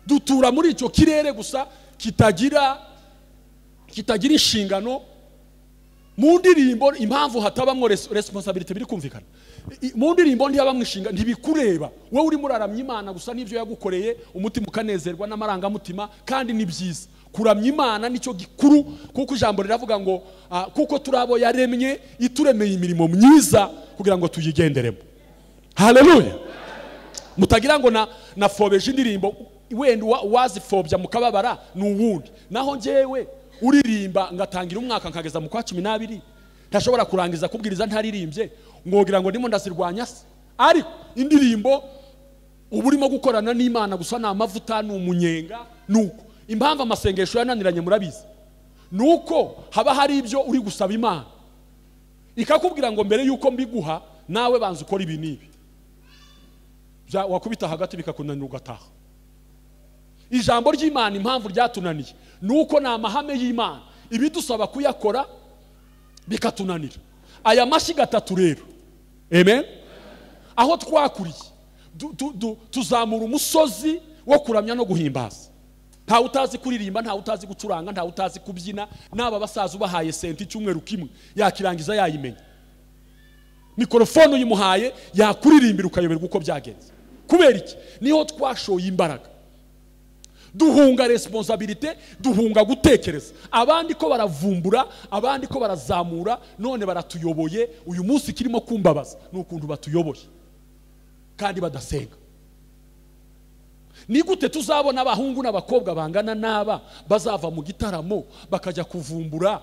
S1: Dutura muri icyo kirere gusa kitagira inshingano. Mu ndirimbo impamvu hatabamwo responsibility biri kumvikana. Mu ndirimbo ntiyabamwe inshinga, ntibikureba. Wowe uri muraramya Imana gusa n'ibyo yagukoreye, umutima ukanezerwa n'amarangamutima, kandi ni byiza. Kuramya Imana nicyo gikuru, kuko ijambo riravuga ngo kuko turabo yaremye ituremeye imirimo myiza kugira ngo tuyigenderemo. Haleluya. Mutagira ngo nafobeje indirimbo wenda wazifobya mukababara n'uwundi. Naho njyewe uririmba ngatangira umwaka nkageza mu kwa 12 ntashobora kurangiza kubwiriza ntaririmbye ngogira ngo ndimo ndazirwanya se. Ariko indirimbo uburimo gukorana n'Imana gusa na amavuta n'umunyenga. Nuko impamvu amasengesho yananiranye murabizi, nuko haba hari ibyo uri gusaba Imana ikakubwira ngo mbere yuko mbiguha nawe banza ukora ibi nibi, wakubita hagati bikakunanira ugataha. Ijambo ry'Imana impamvu ryatunaniye nuko na amahame y'Imana ibidusaba kuyakora bikatunanira. Aya mashyi gatatu rero, amen, aho twakuriye tuzamura umusozi wo kuramya no guhimbaza. Nta utazi kuririmba, nta utazi gucuranga, nta utazi kubyina. Naba basaza ubahaye senti cyumweru kimwe yakirangiza yayimenya. Mikrofone uyimuhaye yakuririmbira ukayoberwa uko byagenze. Kubera iki? Niho twashoye imbaraga. Duhunga responsibility, duhunga gutekereza. Abandi ko baravumbura, abandi ko barazamura, none baratuyoboye. Uyu munsi kirimo kumbabaza nukuntu batuyoboye kandi badasenga. Ni gute tuzabona abahungu n'abakobwa bangana naba bazava mu gitaramo bakajya kuvumbura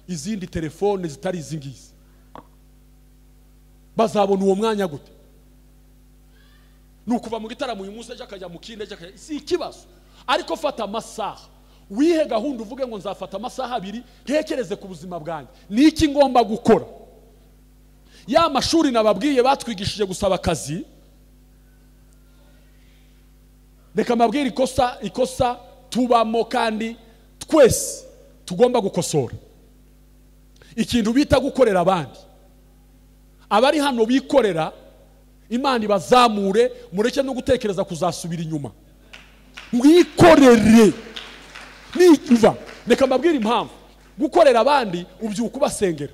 S1: izindi telefone zitari izingizi? Bazabona uwo mwanya gute? Nukuva mu gitaramo uyu munsi akajya mu kindi si ikibazo, ariko fata amasaha wihe gahunda uvuge ngo nzafata amasaha 2 ntekereze ku buzima bwanjye niki ngomba gukora. Ya mashuri nababwiye batwigishije gusaba akazi, reka mabwire ikosa tubamo kandi twese tugomba gukosora. Ikintu bita gukorera abandi, abari hano bikorera, Imana ibazamure, mureke no gutekereza kuzasubira inyuma, mwikorere. Umva, reka mbabwire impamvu. Gukorera abandi ubyuka ubasengera,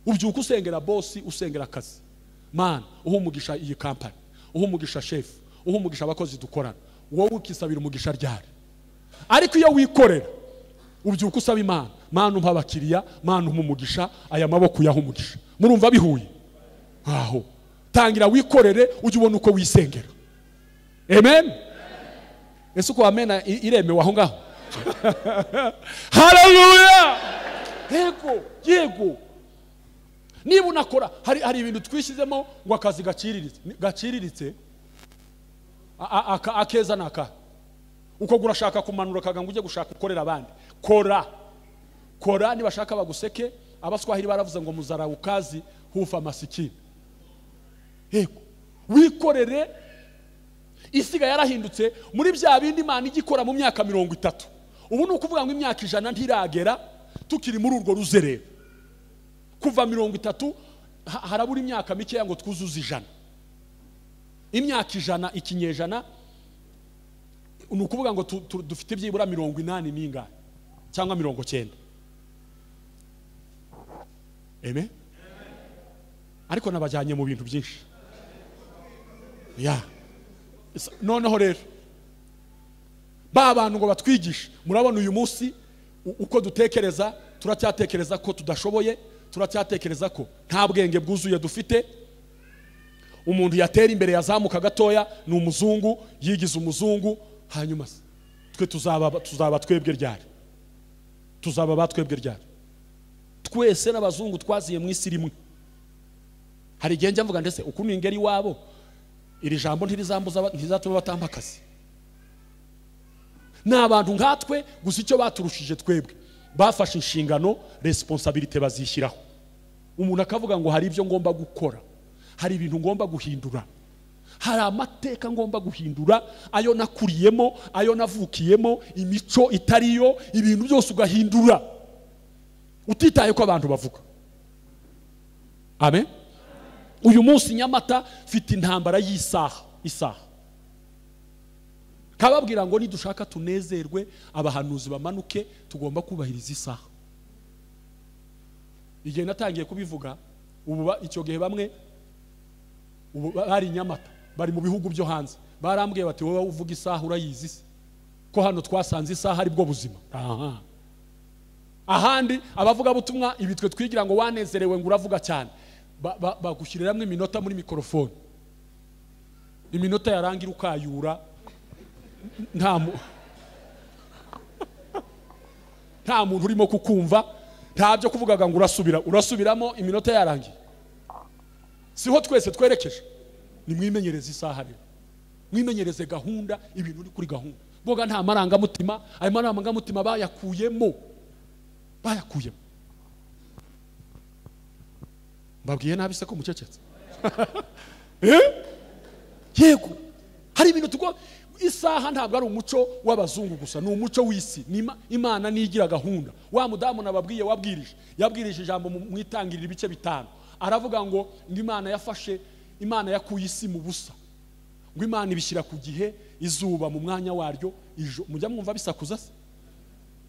S1: ubyuka usengera boss, usengera akazi. Man, umugisha iyi company, umugisha chef, umugisha abakozi dukorana, wowe ukisabira umugisha ryari. Ariko iyo wikorera ubyuka usaba Imana, Mana umpa abakiriya, Mana umugisha, aya maboko yaho umugisha. Murumva bihuye? Aho tangira wikorere, ujye ubona uko wisengera. Amen. Ese uko amena iremewe aho ngaho? Haleluya. Yego. Niba unakora hari ibintu twishyizemo ngo akazi gaciriritse akeza naka uko gurashaka kumanura kaga ngo ujye gushaka ukorera abandi. Kora nibashaka baguseke. Abaswahili baravuze ngo muzara ukazi hufa masikini. Yego wikorere. Isiga yarahindutse muri bya bindi Imana igikora mu myaka 30. Ubu ni ukuvuga ngo imyaka 100 ntiragera tukiri muri urwo ruzerero. Kuva 30 harabura imyaka mike ngo twuzuze 100. Imyaka 100 ikinyejana ni ukuvuga ngo dufite byibura 80 n'ingahe cyangwa 90. Amen. Ariko nabajyanye mu bintu byinshi. Noneho rero bantu ngo batwigishe, murabona uyu munsi uko dutekereza, turacyatekereza ko tudashoboye, turacyatekereza ko nta bwenge bwuzuye dufite. Umuntu yatera imbere yazamuka gatoya ni umuzungu, yigize umuzungu, hanyuma twe tuzaba twebwe ryari? Tuzaba batwebwe ryari? Twese n'abazungu twaziye mu isi rimwe. Hari igihe njya mvuga ndetse ukuntu ingeri wabo iri jambo ntizatuma batamba akazi. N'abantu nkatwe gusa icyo baturushije twebwe bafashe inshingano, responsibility bazishyiraho. Umuntu akavuga ngo hari ibyo ngomba gukora, hari ibintu ngomba guhindura, hari amateka ngomba guhindura, ayo nakuriyemo, ayo navukiyemo, imico itariyo, ibintu byose ugahindura utitaye ko abantu bavuga. Amen. Uyu munsi Nyamata fite intambara y'isaha. Kababwira ngo nidushaka tunezerwe, abahanuzi bamanuke, tugomba kubahiriza isaha. Igihe natangiye kubivuga, ubu icyo gihe bamwe ubu bari Nyamata, bari mu bihugu byo hanze, barambwiye bati wowe uvuga isaha urayizi se? Ko hano twasanze isaha ari bwo buzima. Ahandi abavuga butumwa ibitwe twigira ngo wanezerewe ngo uravuga cyane, bagushyiriramwe iminota muri mikrofone, iminota yarangira ukayura, nta muntu urimo kukumva, ntabyo kuvugaga ngo urasubiramo iminota yarangiye. Siho twese twerekeje. Ni mwimenyereze isaha rero, mwimenyereze gahunda, ibintu uri kuri gahunda. Boga nta marangamutima, ayo marangamutima bayakuyemo. Mbabwiye nabi se ko mucecetse? Yego, hari ibintu tugo. Isaha ntabwo ari umuco w'abazungu gusa, ni umuco w'isi. Imana nigira gahunda. Wa mudamu nababwiye yabwirije ijambo mu itangirira ibice 5. Aravuga ngo Imana yakuye isi mu busa, ngo Imana ibishyira ku gihe, izuba mu mwanya waryo. Mujya mwumva bisakuza se?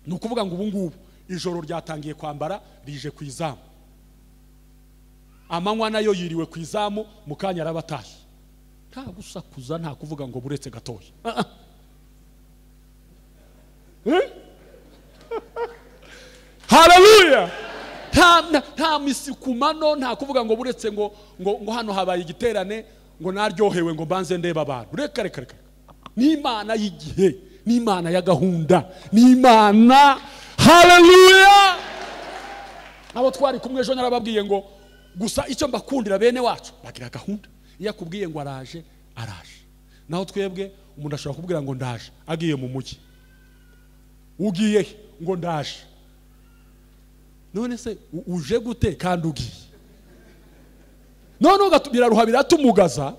S1: Ni ukuvuga ngo ubu ngubu ijoro ryatangiye kwambara, rije ku izamu, amanywa nayo yiriwe ku izamu, mu kanya arabatashye. Nta gusakuza, nta kuvuga ngo buretse gatoya. Haleluya. Nta misikumano, nta kuvuga ngo buretse ngo hano habaye igiterane ngo naryohewe ngo mbanze ndeba abantu. Reka. Ni Imana y'igihe, ni Imana ya gahunda, ni Imana. Haleluya. Abo twari kumwe ejo narababwiye ngo gusa icyo mbakundira bene wacu bagira gahunda. Iyo akubwiye ngo araje. Naho twebwe umuntu ashobora kubwira ngo ndaje agiye mu mujyi. ugiye ngo ndaje. None se uje gute kandi ugiye? None ugatubira ruhabira tumugaza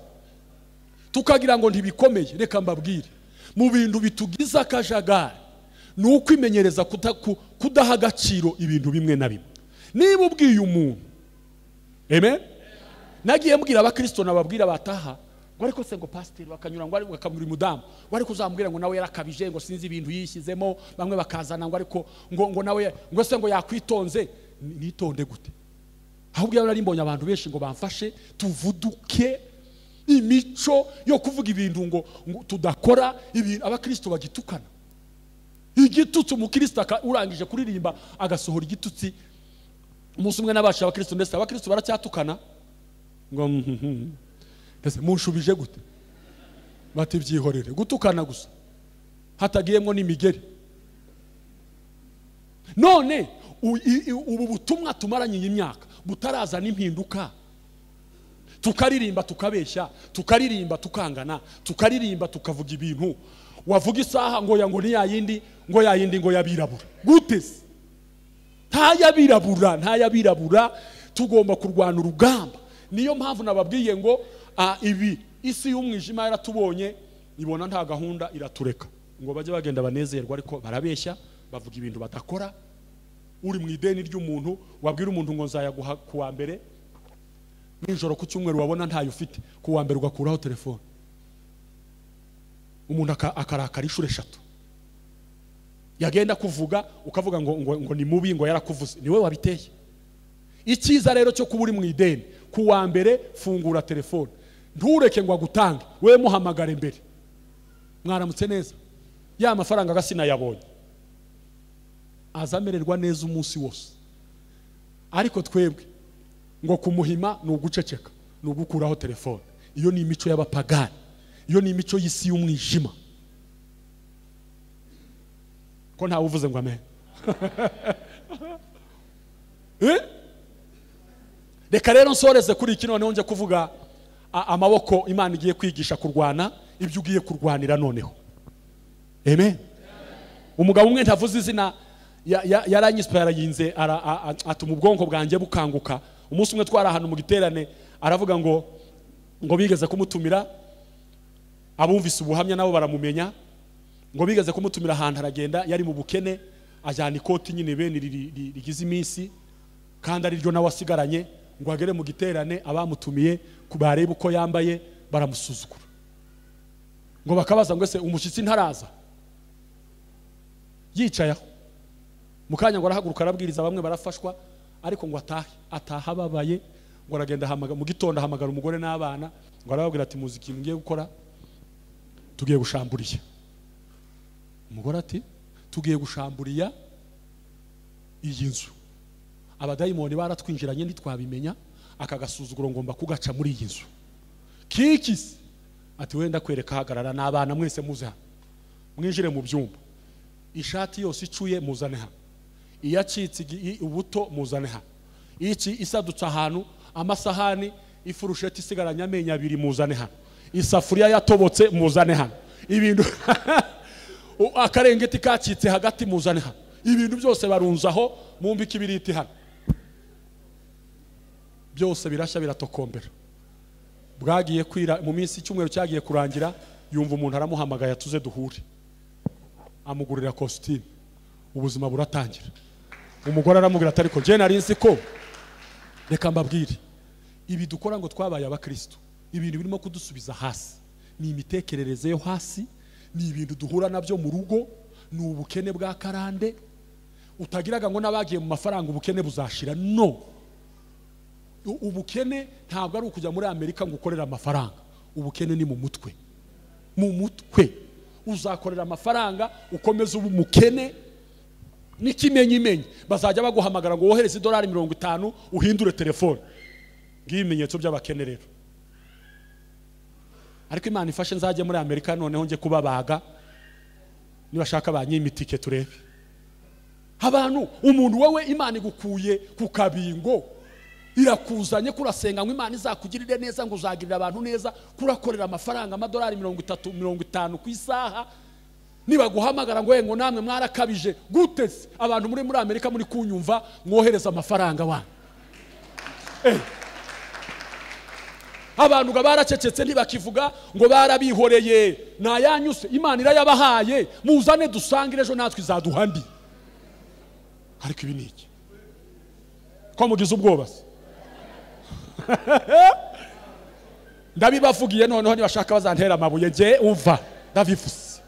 S1: tukagira ngo ntibikomeye. Reka mbabwire, mu bintu bitugiza akajagari nuko imenyereza kudaha agaciro ibintu bimwe na bimwe. Niba ubwiye umuntu, amen, nagiye mbwira abakristo nababwira bataha ngo ariko se ngo pastor bakanyura ngo ari bakamuri mudamu ngo ariko uzambwira ngo nawe yarakabije ngo sinzi ibintu yishyizemo, bamwe bakazana ngo ariko ngo nawe ngo se ngo yakwitonze. Nitonde gute? Ahubwo yari mbonye abantu benshi ngo bamfashe tuvuduke imico yo kuvuga ibintu ngo tudakora ibintu abakristo bagitukana. Igitutsi umukristo urangije kuririmba agasohora igitutsi. Umunsi umwe nabasha abakristo ndetse abakristo baracyatukana ngo ndetse munshubije gute? Bati byihorere gutukana gusa hatagiyemo n'imigeri. None ubu butumwa tumaranye imyaka butaraza n'impinduka, tukaririmba tukabeshya, tukaririmba tukangana, tukaririmba tukavuga ibintu wavuga isaha ngo ya ngo ni yayindi ngo yayindi ngo yabirabura gute? Nta yabirabura tugomba kurwana urugamba. Niyo mpamvu nababwiye ngo ibi isi y'umwijima yaratubonye ibona nta gahunda iratureka ngo bajye bagenda banezerwa, ariko barabeshya bavuga ibintu badakora. Uri mu ideni ry'umuntu wabwira umuntu ngo nzayaguha kuwa mbere, nijoro ku cyumweru wabona ntayo ufite, kuwa mbere ugakuraho telefone. Umuntu akarakara inshuro 3 yagenda kuvuga ukavuga ngo ni mubi ngo yarakuvuze, niwe wabiteye. Icyiza rero cyo kuba uri mu ideni, kuwa mbere fungura telefone, ntureke ngo agutange, we muhamagare mbere, mwaramutse neza, ya mafaranga gasina yabonye, azamererwa neza umunsi wose. Ariko twebwe ngo kumuhima ni uguceceka, ni ugukuraho telefone. Iyo ni imico y'abapagani, iyo ni imico y'isi y'umwijima. Ko nta uvuze ngo amen? Reka rero nsoreze kuri iki noneho nje kuvuga amaboko Imana igiye kwigisha kurwana ibyo ugiye kurwanira noneho. Amen. Umugabo umwe ntavuze izina yaranyispa yinze atuma ubwonko bwanjye bukanguka. Umunsi umwe twari ahantu mu giterane, aravuga ngo bigeze kumutumira, abumvise ubuhamya nabo baramumenya, ngo bigeze kumutumira ahantu aragenda, yari mu bukene, ajyana ikoti nyine bene rigize iminsi kandi ari ryo nawe asigaranye, ngo agere mu giterane abamutumiye kubareba uko yambaye baramusuzugura. Ngo bakabaza ngo ese umushyitsi ntaraza? Yicayeho mukanya ngo arahaguruka arabwiriza, bamwe barafashwa, ariko ngo ataha babaye. Ngo aragenda hamagara mu gitondo, ahamagara umugore n'abana, ngo arababwira ati muzi ikintu ngiye gukora, tugiye gushamburiya. Umugore ati tugiye gushamburiya iyi nzu, abadayimoni baratwinjiranye ntitwabimenya, akagasuzuguro ngomba kugaca muri iyi nzu. Kikisi ati wenda kwereka, hagarara n'abana mwese muze hano, mwinjire mu byumba, ishati yose icuye muzane hano, iyacitse ubuto muzane hano, iki isadutse ahantu, amasahani ifurusheti isigaranye amenyo 2 muzane hano, isafuriya yatobotse muzane hano, ibintu akarengeti kacitse hagati muzane hano, ibintu byose barunzaho mumbika ibiriti hano, byose birashya biratokombera. Bwagiye kwira mu minsi icyumweru cyagiye kurangira, yumva umuntu aramuhamagaye atuze duhure, amugurira costume, ubuzima buratangira. Umugore aramubwira ati ariko je nari nzi ko, reka mbabwire, ibi dukora ngo twabaye abakristo, ibintu birimo kudusubiza hasi, ni imitekerereze yo hasi, ni ibintu duhura nabyo mu rugo, ni ubukene bwa karande. Utagiraga ngo nabagiye mu mafaranga ubukene buzashira, no. Ubukene ntabwo ari ukujya muri Amerika ngo ukorera amafaranga, ubukene ni mu mutwe. Mu mutwe uzakorera amafaranga ukomeza ubu mukene n'ikimenyimenyi, bazajya baguhamagara ngo wohereze $50 uhindure telefone. Ngibimenyetso by'abakene rero. Ariko Imana ifashe nzajye muri Amerika noneho nje kubabaga, nibashaka banyimitike turebe. Abantu umuntu wowe Imana igukuye ku kabingo, irakuzanye kurasenga ngo Imana izakugirire neza, ngo uzagirira abantu neza, kurakorera amafaranga $30-50 ku isaha, niba guhamagara ngo namwe mwarakabije gutese abantu muri Amerika muri kunyumva mwohereza amafaranga wanyu abantu baracecetse ntibakivuga ngo barabihoreye nayanyuse Imana irayabahaye muzane dusangire ejo natwe izaduhandi ariko ibi niki ko mugize ubwoba ndabibavugiye noneho nibashaka bazantera amabuye nge umva ndabivuze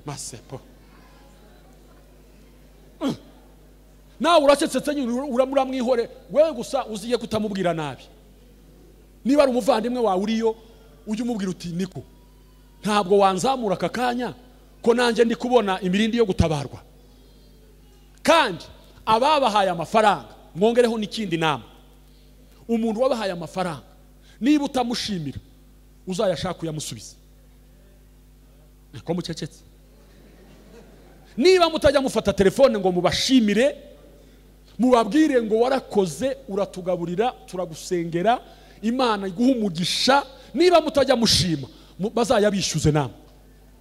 S1: masepo nawe uracecetse nyine uramwihore wewe gusa uziye kutamubwira nabi niba ari umuvandimwe wawe uriyo ujye umubwira uti niko ntabwo wanzamura aka kanya ko nanjye ndi kubona imirindi yo gutabarwa kandi ababahaye amafaranga mwongereho n'ikindi nama umuntu wabahaye amafaranga niba utamushimira uzayashaka kuyamusubiza ko mucecetse niba mutajya mufata telefone ngo mubashimire mubabwire ngo warakoze uratugaburira turagusengera Imana iguha umugisha niba mutajya mushima bazayabishyuze namwe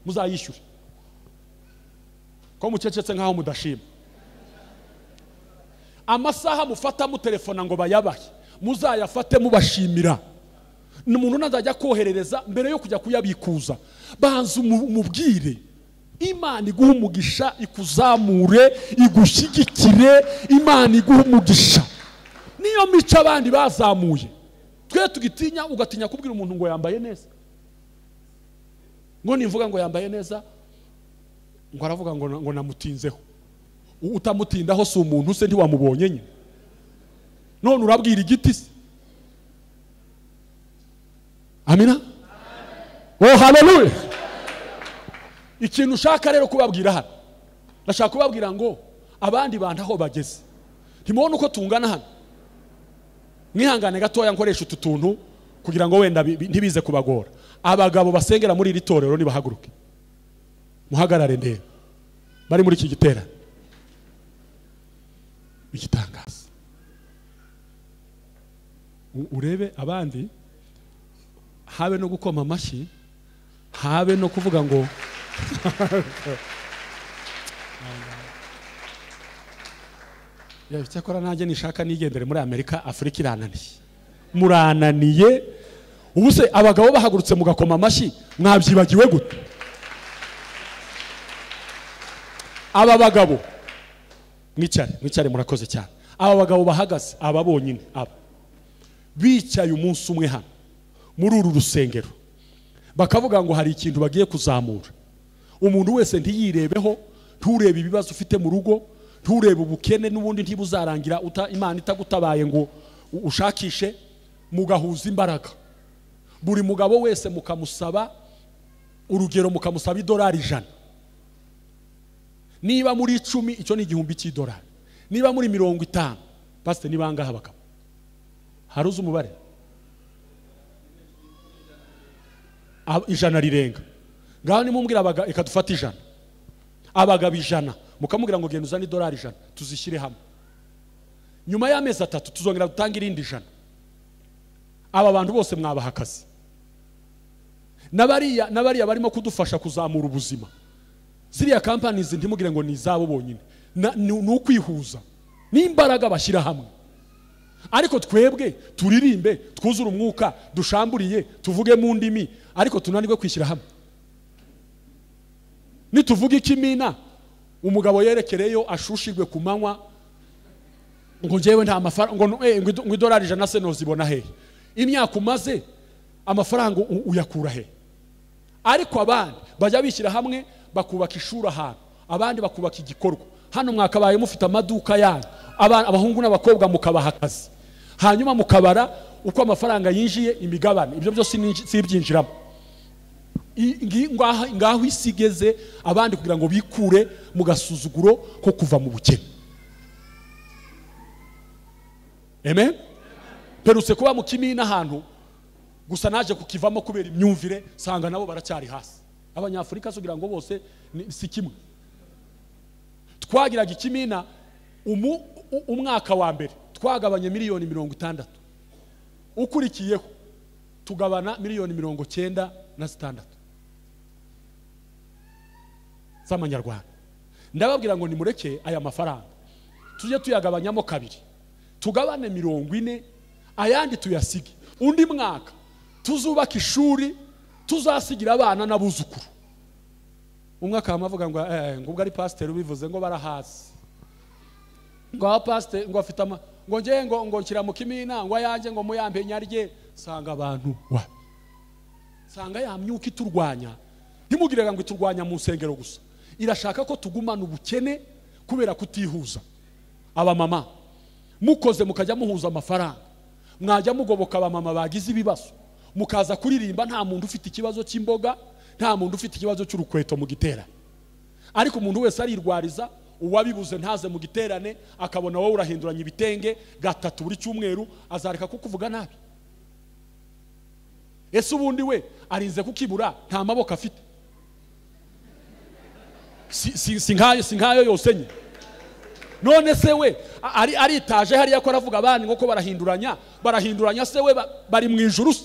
S1: muzayishyure ko mucecetse nkaho mudashima amasaha mufata mu telefone ngo bayabahe muzayafate mubashimira n'umuntu nazajya koherereza mbere yo kujya kuyabikuza banza umubwire Imana iguha umugisha ikuzamure igushyigikire Imana iguha umugisha niyo mico abandi bazamuye twe tugitinya ugatinya kubwira umuntu ngo yambaye neza ngo nimvuga ngo yambaye neza ngo aravuga ngo namutinzeho utamutindaho si umuntu se ntiwamubonye nyine none urabwira igiti se amina oh haleluya ikintu ushaka rero kubabwira hano ndashaka kubabwira ngo abandi bantu aho bageze ntimubona uko tungana hano mwihangane gatoya nkoresha utu tuntu kugira ngo wenda ntibize kubagora abagabo basengera muri iri torero nibahaguruke muhagarare ndebe bari muri iki giterane igitangaza urebe abandi habe no gukoma amashyi habe no kuvuga ngo cyakora nanjye nishaka nigendere muri Amerika Afurika irananiye murananiye ubu se abagabo bahagurutse mugakoma amashyi mwabyibagiwe gute aba bagabo mwicare murakoze cyane aba bagabo bahagaze aba bonyine aba bicaye umunsi umwe hano muri uru rusengero bakavuga ngo hari ikintu bagiye kuzamura umuntu wese ntiyirebeho nturebe ibibazo ufite mu rugo nturebe ubukene n'ubundi ntibuzarangira Imana itagutabaye ngo ushakishe mugahuza imbaraga buri mugabo wese mukamusaba urugero mukamusaba $100 niba muri 10 icyo ni $1,000 niba muri 50 pastor ni bangaha bakaba haruza umubare ijana rirenga ngaho nimumbwira abaga ikadufata ijana abagabo ijana mukamubwira ngo genda uzane $100 tuzishyire hamwe nyuma y'amezi 3 tuzongera dutanga irindi ijana aba bantu bose mwabaha akazi nabariya barimo kudufasha kuzamura ubuzima ziriya companies ntimugire ngo ni izabo bonyine ni ukwihuza n'imbaraga bashyira hamwe ariko twebwe turirimbe twuzura umwuka dushamburiye tuvuge mu ndimi ariko tunanirwe kwishyira hamwe nituvuga ikimina umugabo yerekereyo ashushirwe ku manywa ngo njewe nta mafaranga ngo $100 se nozibona he imyaka umaze amafaranga uyakura he ariko abandi bajya bishyira hamwe bakubaka ishuri ahantu abandi bakubaka igikorwa hano mwakabaye mufite amaduka yanyu abahungu n'abakobwa mukabaha akazi hanyuma mukabara uko amafaranga yinjiye imigabane ibyo byose si ibyinjiramo ngaho isigeze abandi kugira ngo bikure mu gasuzuguro ko kuva mu bukene amen perutse kuba mu kimina ahantu gusa naje kukivamo kubera imyumvire sanga nabo baracyari hasi abanyafurika kugira ngo bose si kimwe twagiraga ikimina umwaka wa mbere twagabanye $60,000,000 ukurikiyeho tugabana $96,000,000 z'amanyarwanda. Ndababwira ngo nimureke aya mafaranga tujye tuyagabanyamo kabiri, tugabane 40, ayandi tuyasige. Undi mwaka tuzubaka ishuri tuzasigira abana n'abuzukuru. Umwaka amavuga ngo ngubwo ari pastor ubivuze ngo barahazi, ngo pastor ngo afite ngo ngiye ngo nshyira mu kimina ngo yanjye ngo muyambe nyarye. Sanga abantu sanga ya myuka iturwanya, ntimugirega ngo iturwanya mu nsengero gusa, irashaka ko tugumana ubukene kubera kutihuza. Aba mama mukoze mukajya muhuza amafaranga, mwajya mugoboka aba mama bagize ibibazo, mukaza kuririmba nta muntu ufite ikibazo cy'imboga, nta muntu ufite ikibazo cy'urukweto mu giterane. Ariko umuntu wese arirwariza, uwabibuze ntaze mu giterane, akabona wowe urahinduranya ibitenge gatatu buri cyumweru, azareka kukuvuga nabi. Ese ubundi we arinze kukibura nta maboko afite? Sinkayo yose nye. None se we aritaje hariya ko aravuga abandi ngo ko barahinduranya se we bari mu ijuru se?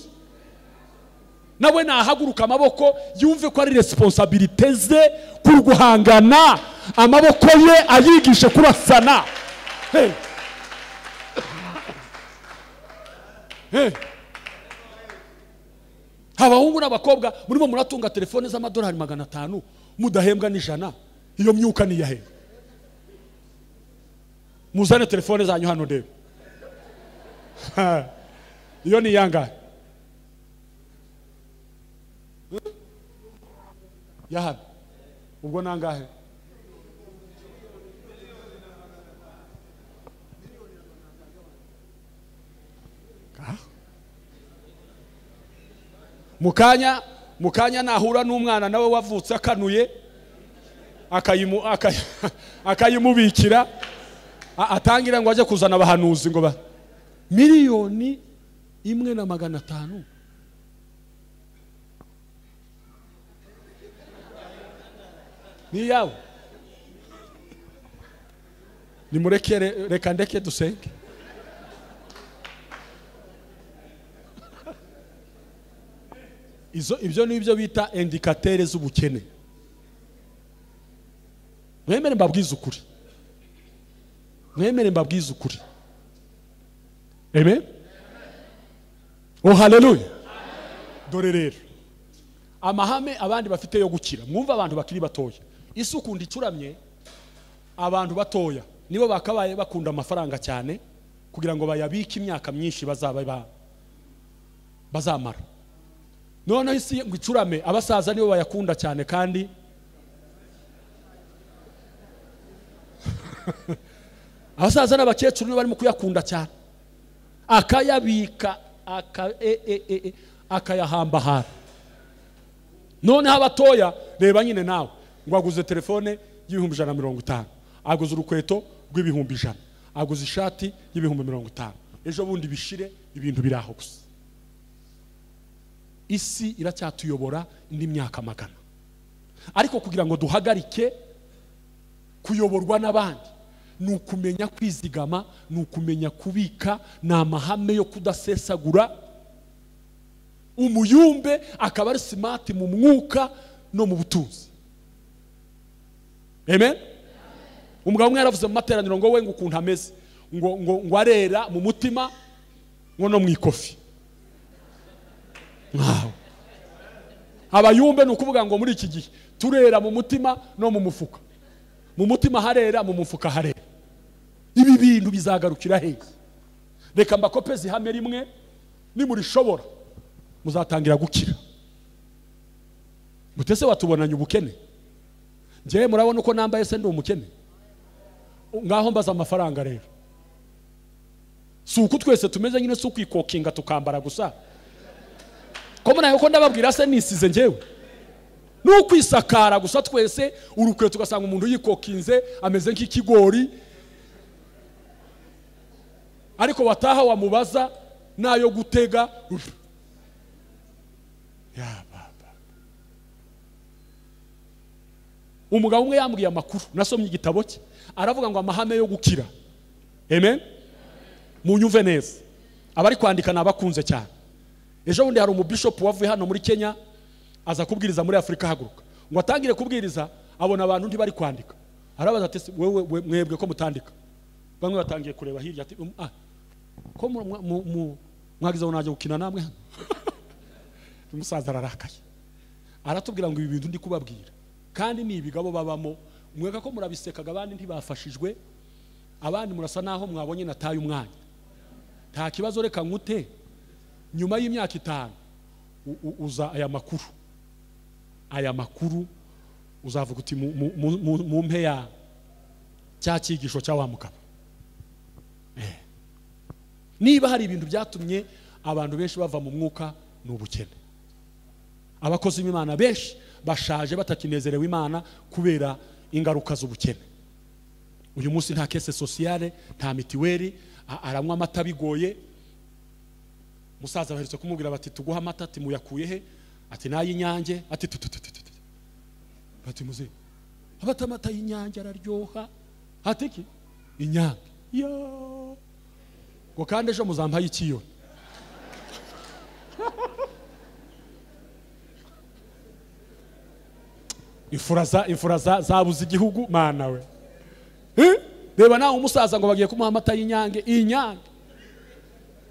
S1: Nawe nahaguruka amaboko yumve ko ari responsibility ze kurguhangana, amaboko ye ayigishe kurasana. Hey. Abahungu n'abakobwa murimo muratunga telefone z'amadolari 500 mudahembwa n'ijana, iyo myuka ni yahe? Muzane telefone zanyu hano ndebe. Iyo ni yangahe? Yaha ubwo nangahe? Mukanya nahura n'umwana nawe wavutse akanuye akayimubikira, atangira ngo aje kuzana abahanuzi ngo 1,500,000 ni yawe. Nimurekere, reka ndeke dusenge. Ibyo nibyo bita indikatere z'ubukene. Mwemere mbabwize ukuri. Amen. Oh haleluya. Dore rero amahame abandi bafite yo gukira, mwumva abantu bakiri batoya. Isuku ndicuramye, abantu batoya nibo bakabaye bakunda amafaranga cyane kugira ngo bayabike imyaka myinshi bazamara. None isi ngo icurame, abasaza nibo bayakunda cyane kandi abasaza n'abakecuru nibo barimo kuyakunda cyane, akayabika akayahamba hano. None abatoya reba nyine nawe ngo aguze telefone y'150, aguze urukweto rw'100, aguze ishati y'50, ejo bundi bishire ibintu biraho gusa. Isi iracyatuyobora indi myaka 100. Ariko kugira ngo duhagarike kuyoborwa n'abandi, nukumenya kwizigama, nukumenya kubika, na mahame yo kudasesagura. Umuyumbe akaba ari smart mu mwuka no mu butunzi. Amen. Umugabo umwe yaravuze mu materaniro ngo we ngo ukuntu ameze, ngo arera mu mutima ngo no mu ikofi. Wow. Abayumbe nukuvuga ngo muri iki gihe turera mu mutima no mu mufuka. Mu mutima harera, mu mufuka harera. Ibi bintu bizagarukira hehe? Reka mbakopeze ihame rimwe, nimurishobora muzatangira gukira. Mutese watubonanye ubukene. Ngiye murabona uko nambaye se ndi umukene? Ngaho mbaza amafaranga rero. Suku twese tumeze nyine suku ikokinga tukambara gusa. Komona yuko ndababwira se nisize ngewe. Nukwisakara gusa twese urukwe tugasanga umuntu yikokinze ameze nk'ikigori. Ariko wataha wamubaza nayo gutega. Ya baba. Umugabo umwe yambwiye amakuru, nasomye igitabo cye, aravuga ngo amahame yo gukira. Amen. Munyumve neza. Abari kwandika nabakunze cyane. Ejo bundi hari umubishop wavuye hano muri Kenya aza kubwiriza muri Afrika haguruka. Ngo atangire kubwiriza abona abantu ndi bari kwandika, arabaza ati wewe mwebwe ko mutandika? Bamwe batangiye kureba hirya ati ko mwagize ngo naje gukina namwe. Umusaza ararakaye aratubwira ngo ibi bintu ndi kubabwira kandi ni ibigabo babamo, mweka ko murabisekaga abandi ntibafashijwe, abandi murasa naho mwabonye nataye umwanya. Nta kibazo, reka nkute nyuma y'imyaka 5 uza aya makuru uzavuga uti mu mpeya cya cyigisho cya wa mugabo. Niba hari ibintu byatumye abantu benshi bava mu mwuka n'ubukene, abakozi b'Imana benshi bashaje batakinezerewe Imana kubera ingaruka z'ubukene. Uyu munsi nta kese sociale, nta mitiweri, aranywa amata bigoye. Musaza baherutse kumubwira bati tuguha amata, ati muyakuye he? Ati n'ay'Inyange. Ati bati muze abata amata y'Inyange araryoha. Ati ki Inyange yo ngo kandi ejo muzampaye ikiyo. Imfura zabuze igihugu mana we. Reba nawe umusaza ngo bagiye kumuha amata y'Inyange. Inyange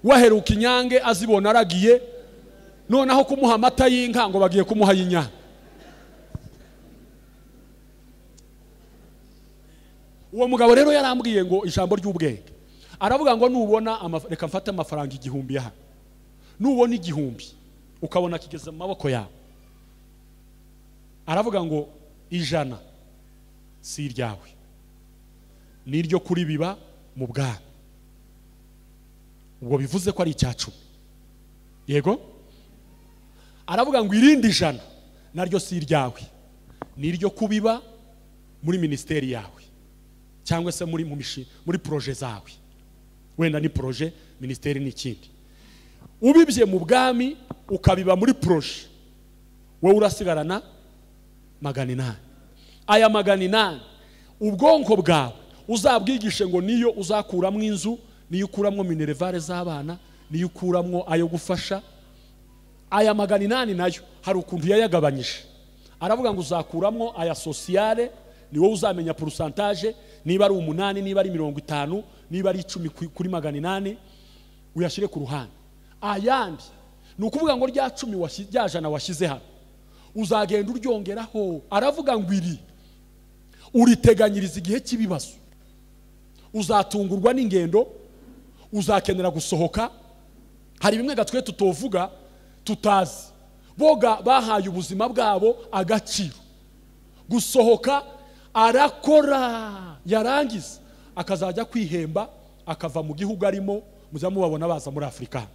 S1: waheruka Inyange azibona aragiye, noneho kumuha amata y'inka ngo bagiye kumuha y'Inyange. Uwo mugabo rero yarambwiye ngo ijambo ry'ubwenge, aravuga ngo nubona reka mfate amafaranga 1000 yaha, nubona 1000 ukabona kigeze mu maboko yawe, aravuga ngo 100 si iryawe, niryo kuri biba mu bwana. Ubwo bivuze ko ari Icyacumi. Yego, aravuga ngo irindi 100 naryo si iryawe, niryo kubiba muri ministeri yawe cyangwa se muri projet zawe. Wenda ni projet, ministeri ni ikindi. Ubibye mu bwami ukabiba muri projet, wowe urasigarana 800. Aya 800 ubwonko bwawe uzabwigishe ngo niyo uzakuramwo inzu, niyo ukuramwo minerevare z'abana, niyo ukuramwo ayo gufasha. Aya 800 nayo hari ukuntu yayagabanyije, aravuga ngo uzakuramwo aya sociale, ni wowe uzamenya pourcentage, niba ari 8, niba ari 50, niba ari 10 kuri 800 uyashire ku ruhande. Ayandi ni ukuvuga ngo rya 10 ryajana washyize hano uzagenda uryongeraho. Aravuga ngo iri uriteganyiriza igihe cy'ibibazo, uzatungurwa n'ingendo, uzakenera gusohoka. Hari bimwe gatwe tutovuga tutazi, boga bahaye ubuzima bwabo agaciro. Gusohoka arakora, yarangiza akazajya kwihemba, akava mu gihugu arimo. Muzamubabona baza muri Afrika,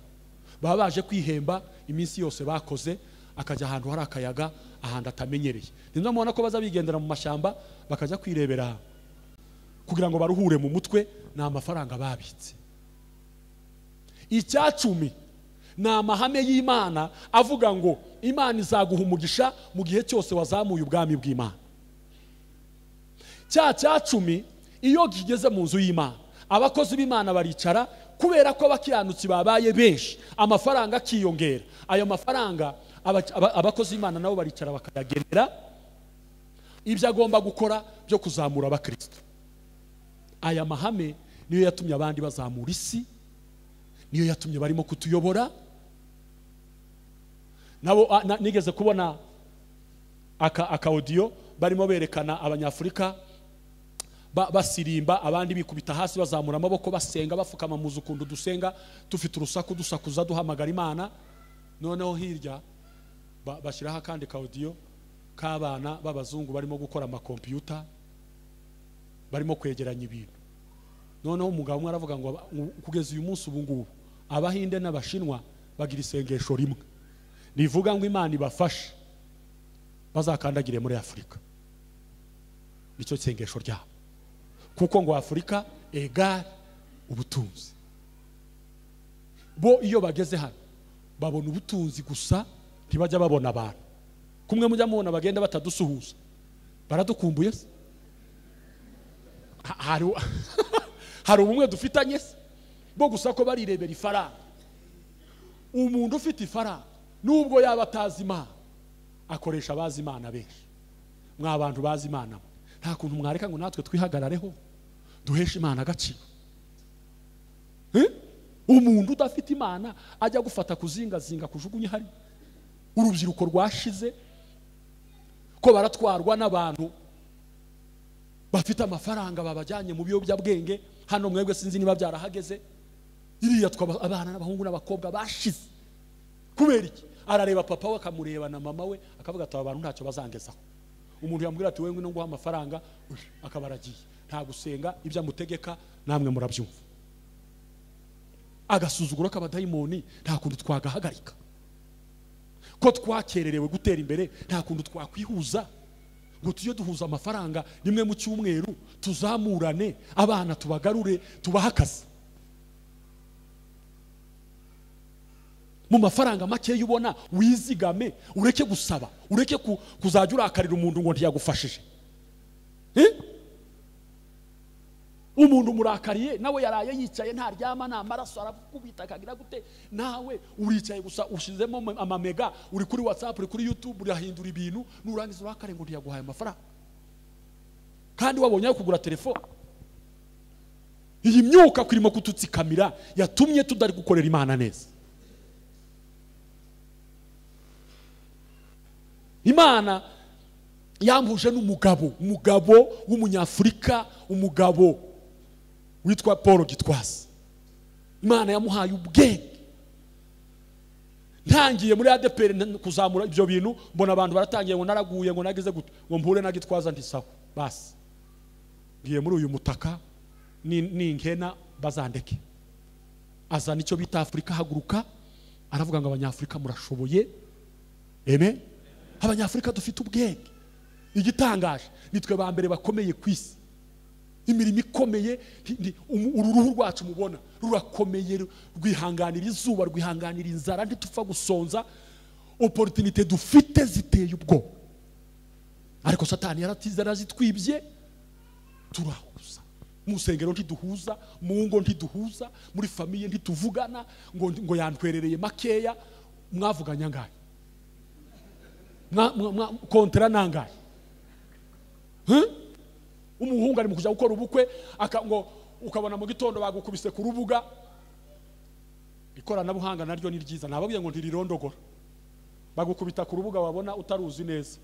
S1: baba baje kwihemba iminsi yose bakoze, akajya ahantu hari akayaga, ahandi atamenyereye. Nimwe mubona ko baza bigendera mu mashyamba bakajya kwirebera kugira ngo baruhure mu mutwe, na amafaranga babitse. Icyacumi na amahame y'Imana avuga ngo Imana izaguha umugisha mu gihe cyose wazamuye ubwami bw'Imana. Cyacumi iyo kigeze mu nzu y'Imana, abakozi b'Imana baricara, kubera ko abakiranutsi babaye benshi, amafaranga akiyongera. Ayo mafaranga abakozi b'Imana nabo baricara bakayagenera ibyo agomba gukora byo kuzamura abakristo. Aya mahame niyo yatumye abandi bazamura isi, niyo yatumye barimo kutuyobora. Nabo nigeze kubona aka audio barimo berekana abanyafrika basirimba, abandi bikubita hasi bazamura amaboko basenga, bafukama muzu kundu dusenga, tufite urusaku dusakuza duhamagara Imana. Noneho hirya bashyiraho kandi ka audio k'abana b'abazungu barimo gukora amakompiyuta, barimo kwegeranya ibintu. Noneho umugabo umwe aravuga ngo kugeza uyu munsi ubu ngubu Abahinde n'Abashinwa bagira isengesho rimwe, rivuga ngo Imana ibafashe bazakandagire muri Afrika. Nicyo sengesho ryabo, kuko ngo Afrika egare ubutunzi. Bo iyo bageze hano babona ubutunzi gusa, ntibajya babona abantu. Kumwe mujya mubona bagenda batadusuhuza, baradukumbuye se? Hari ubumwe dufitanye se? Bo gusa ko barirebera ifaranga. Umuntu ufite ifaranga nubwo yaba atazi Imana, akoresha abazi Imana benshi. mwa abantu bazi Imana, nta kuntu mwareka ngo natwe twihagarareho duheshe Imana agaciro. Umuntu udafite Imana ajya gufata kuzingazinga kujugunye hari urubyiruko rwashize ko baratwarwa n'abantu bafite amafaranga babajyanye mu biyobyabwenge. Hano mwebwe sinzi niba byarahageze, iriya abana n'abahungu n'abakobwa bashize. Kubera iki? Arareba papa we akamureba na mama we akavuga ati abantu ntacyo bazangezaho. Umuntu yambwira ati wewe ngwino nguha amafaranga akabaragiye, nta gusenga ibyo amutegeka namwe murabyumva. Agasuzuguro k'abadayimoni nta kuntu twagahagarika. Ko twakererewe gutera imbere nta kuntu twakwihuza ngo tujye duhuza amafaranga rimwe mu cyumweru tuzamurane abana tubagarure tubahakaze. Mu mafaranga make yubona wizigame, ureke gusaba, ureke kuzajya urakarira umuntu ngo ntiyagufashije. Umuntu murakariye nawe yaraye yicaye ntaryama nta maraso arakubita akagira gute, nawe uricaye gusa ushizemo amamega, uri kuri WhatsApp, uri kuri YouTube, urahindura ibintu, nurangiza urakare ngo ntiyaguhaye amafaranga kandi wabonye kugura telefone. Iyi myuka kurimo kututsikamira yatumye tudari gukorera Imana neza. Imana yambuje n'umugabo w'umunyafurika, umugabo witwa Paul Gitwaza. Imana yamuhaye ubwenge. Ntangiye muri ADPR kuzamura ibyo bintu, mbona abantu baratangiye ngo naraguye ngo nagize gute, ngo mpure na Gitwaza ndisaho basi. Ngiye muri uyu mutaka ni nkena bazandeke. Azana icyo bita Afrika haguruka, aravuga ngo abanyafrika murashoboye. Amen. Abanyafrika dufite ubwenge. Igitangaje nitwe ba mbere bakomeye kwisi. Imirimo ikomeye, uruhu rwacu mubona rurakomeye, rwihanganira izuba, rwihanganira inzara, ntitupfa gusonza. Opportunité dufite ziteye ubwo, ariko Satani yaratizera zitwibye. Turahuza mu nsengero ntiduhuza, mu ngo ntiduhuza, muri famiye ntituvugana, ngo yantwerereye makeya. Mwavuganya ngaye kontra nangaye. Umuhungu ari mu kujya gukora ubukwe ngo ukabona mu gitondo bagukubise ku rubuga. Ikoranabuhanga naryo ni ryiza, nababwiye ngo ntirirondogora. Bagukubita ku rubuga wabona utaruzi neza,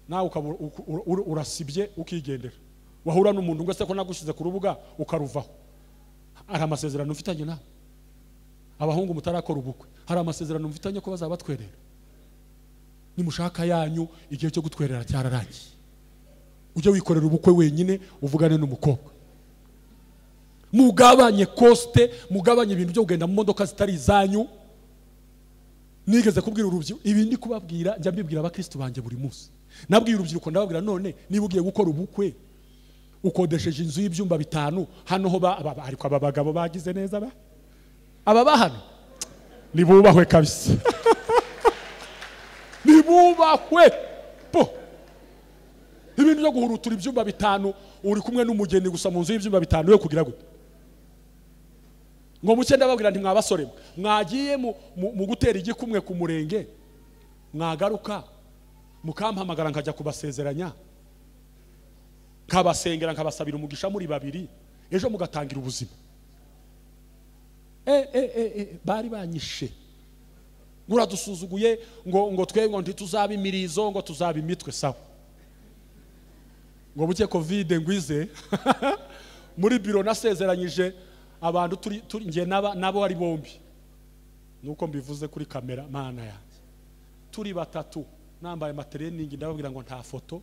S1: nawe urasibye ukigendera. Wahura n'umuntu ngo se ko nagushize ku rubuga ukaruvaho. Ari amasezerano mfitanye nawe. Abahungu mutarakora ubukwe, hari amasezerano mfitanye ko bazabatwerera. Nimushaka yanyu igihe cyo gutwerera cyararangiye. Ujye wikorera ubukwe wenyine, uvugane n'umukobwa. Mugabanye coste, mugabanye ibintu byo kugenda mu modoka zitari izanyu. Nigeze kubwira urubyiruko ibi ndi kubabwira, njya mbibwira abakristo banje buri munsi. Nabwiye urubyiruko ndababwira none niba ugiye gukora ubukwe ukodesheje inzu y'ibyumba 5 hano ho ariko aba bagabo bagize neza ba aba bahano nibubahwe kabisa. Nibubahwe po. Ibintu byo guhurutura ibyumba 5 uri kumwe n'umugeni gusa mu nzu y'ibyumba 5 yo kugira gute ngo mucyenda babwira nti mwabasore mwagiye mu gutera igikumwe ku murenge, mwagaruka mukampamagara nkajya kubasezeranya, nkabasengera nkabasabira umugisha muri babiri, ejo mugatangira ubuzima. Bari banyishe muradusuzuguye ngo twe ngo ntituzaba imirizo, ngo tuzaba imitwe. Sawa, ngo buke covid ngwize muri biro nasezeranyije abantu turi nge nabo ari bombi, nuko mbivuze kuri kamera. Mana yanjye turi batatu nambaye matrening, ndababwira ngo nta foto,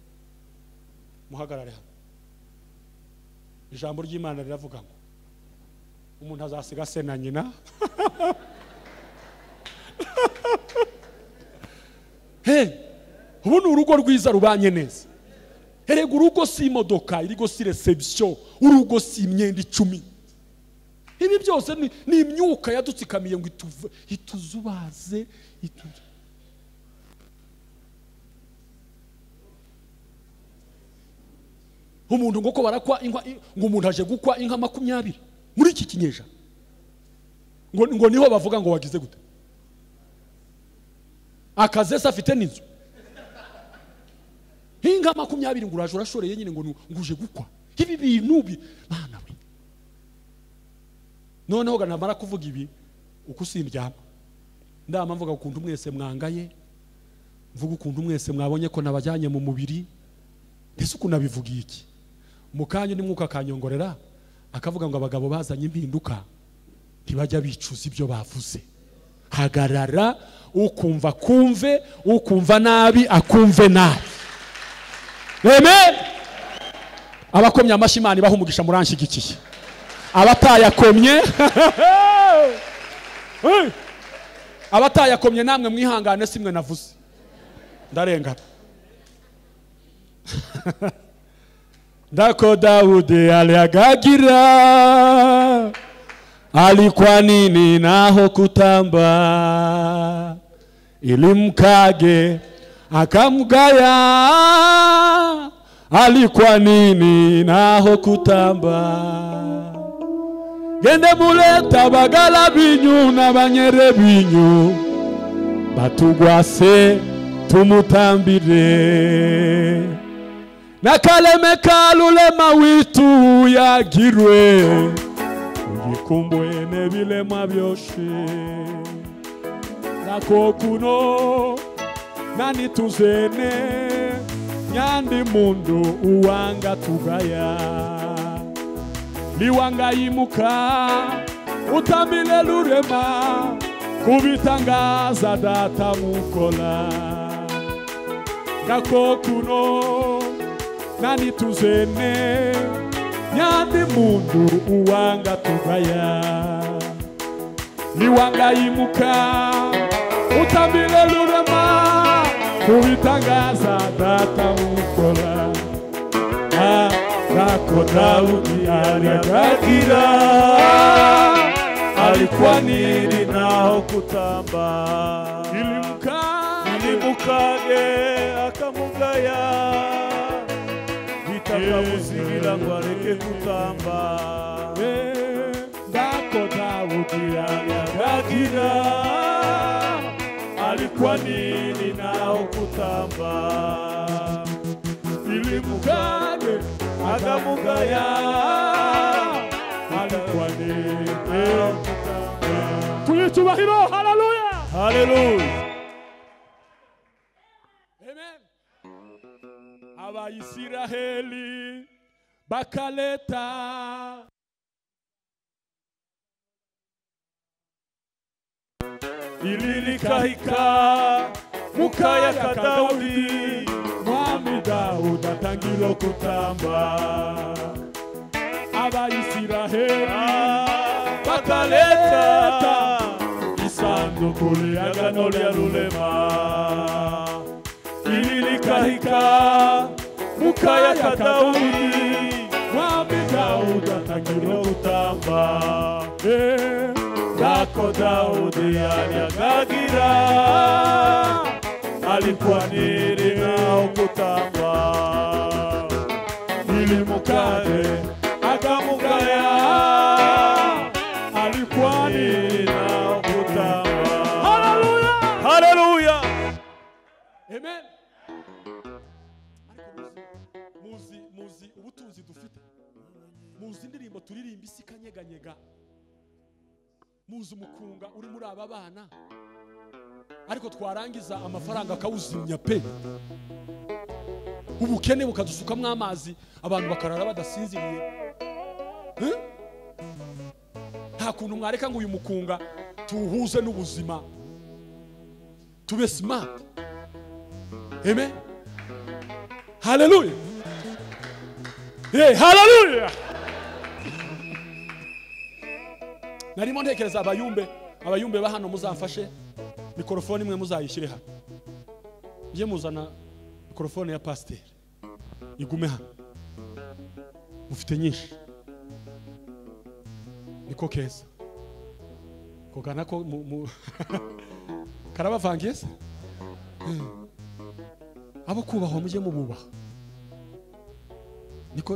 S1: muhagarare hano. Ijambo ry'Imana riravuga ngo umuntu azasiga se na nyina. Ubu ni urugo rwiza rubanye neza. Erega urugo si imodoka, irigo si reception, urugo si imyenda 10. Ibi byose ni imyuka yadutsikamiye ngo ituzubaze. Umuntu ngo ko barakwa inka, ngo umuntu aje gukwa inka 20 muri iki kinyeja, ngo niho bavuga ngo wagize gute akaze se afite n'inzu. nka 20 ngo uraje urashoreye nyine ngo nguje gukwa ibi bintu bana we noneho ganamara kuvuga ibi uko simbyama ndama mvuga ukuntu mwese mwangaye mvuga ukuntu mwese mwabonye ko nabajyanye mu mubiri ese uko nabivugiye iki mukanye nimwuka kanyongorera akavuga ngo abagabo bazanye impinduka ntibajya bicuza ibyo bavuze hagarara ukumva kumve ukumva nabi akumve nabi amen abakomye amashimani baho umugisha muranshyigikiye abatayakomye abatayakomye namwe mwihangane simwe navuze ndarengana ndako Daudi aliagagira alikuwa nini naho kutamba ili mkage akamgaya alikuwa nini naho kutamba gende muleta bagala binyu na banyere binyu batugwase tumutambire nakaleme kalulema witu yagirwe uyikumbwe nebilema byoshe nako kuno nani tuzene nyandi mundu uwanga tugaya liwanga imuka utambile lurema kubitangaza data mukola nako kuno nani tuzene nyandi mundu uwanga tugaya liwanga imuka utambile lurema kubitangaza data mukola nako Daudi aliagagira alikuwa nini naho kutamba ilimukage akamugaya bitakamusigira ngo areke kutamba nako Daudi aliagagira alikuwa nini naho kutamba ilimukage akamugaya alikuwa nini tuyitubahiro haleluya haleluya amen Abayisiraheli bakaleta ililikahika mukaya ka Daudi mwami Daudi atangiro kutamba Abayisiraheli bakaleta isanduku ly'agano lya rurema ililikahika mukaya ka Daudi mwami Daudi atangiro kutamba nako Daudi aliagagira alikuwa nini nao kutamba ilimukage akamugaya alikuwa nini nao kutamba haleluya haleluya amen muzi ubutunzi dufite muzi indirimbo turirimba isi kanyeganyega muzi umukunga uri muri aba bana ariko twarangiza amafaranga akawuzimya pe ubukene bukadusukamwe amazi abantu bakarara badasinziriye nta kuntu mwareka ngo uyu mukunga tuhuze n'ubuzima tube smart amen haleluya haleluya narimo ntekereza abayumbe bahano muzamfashe mikrofone imwe muzayishyire hano nje muzana mikrofone ya pasteur igume hano mufite nyinshi niko keza kogana ko karabavangiye se abo kubaho muje mububaha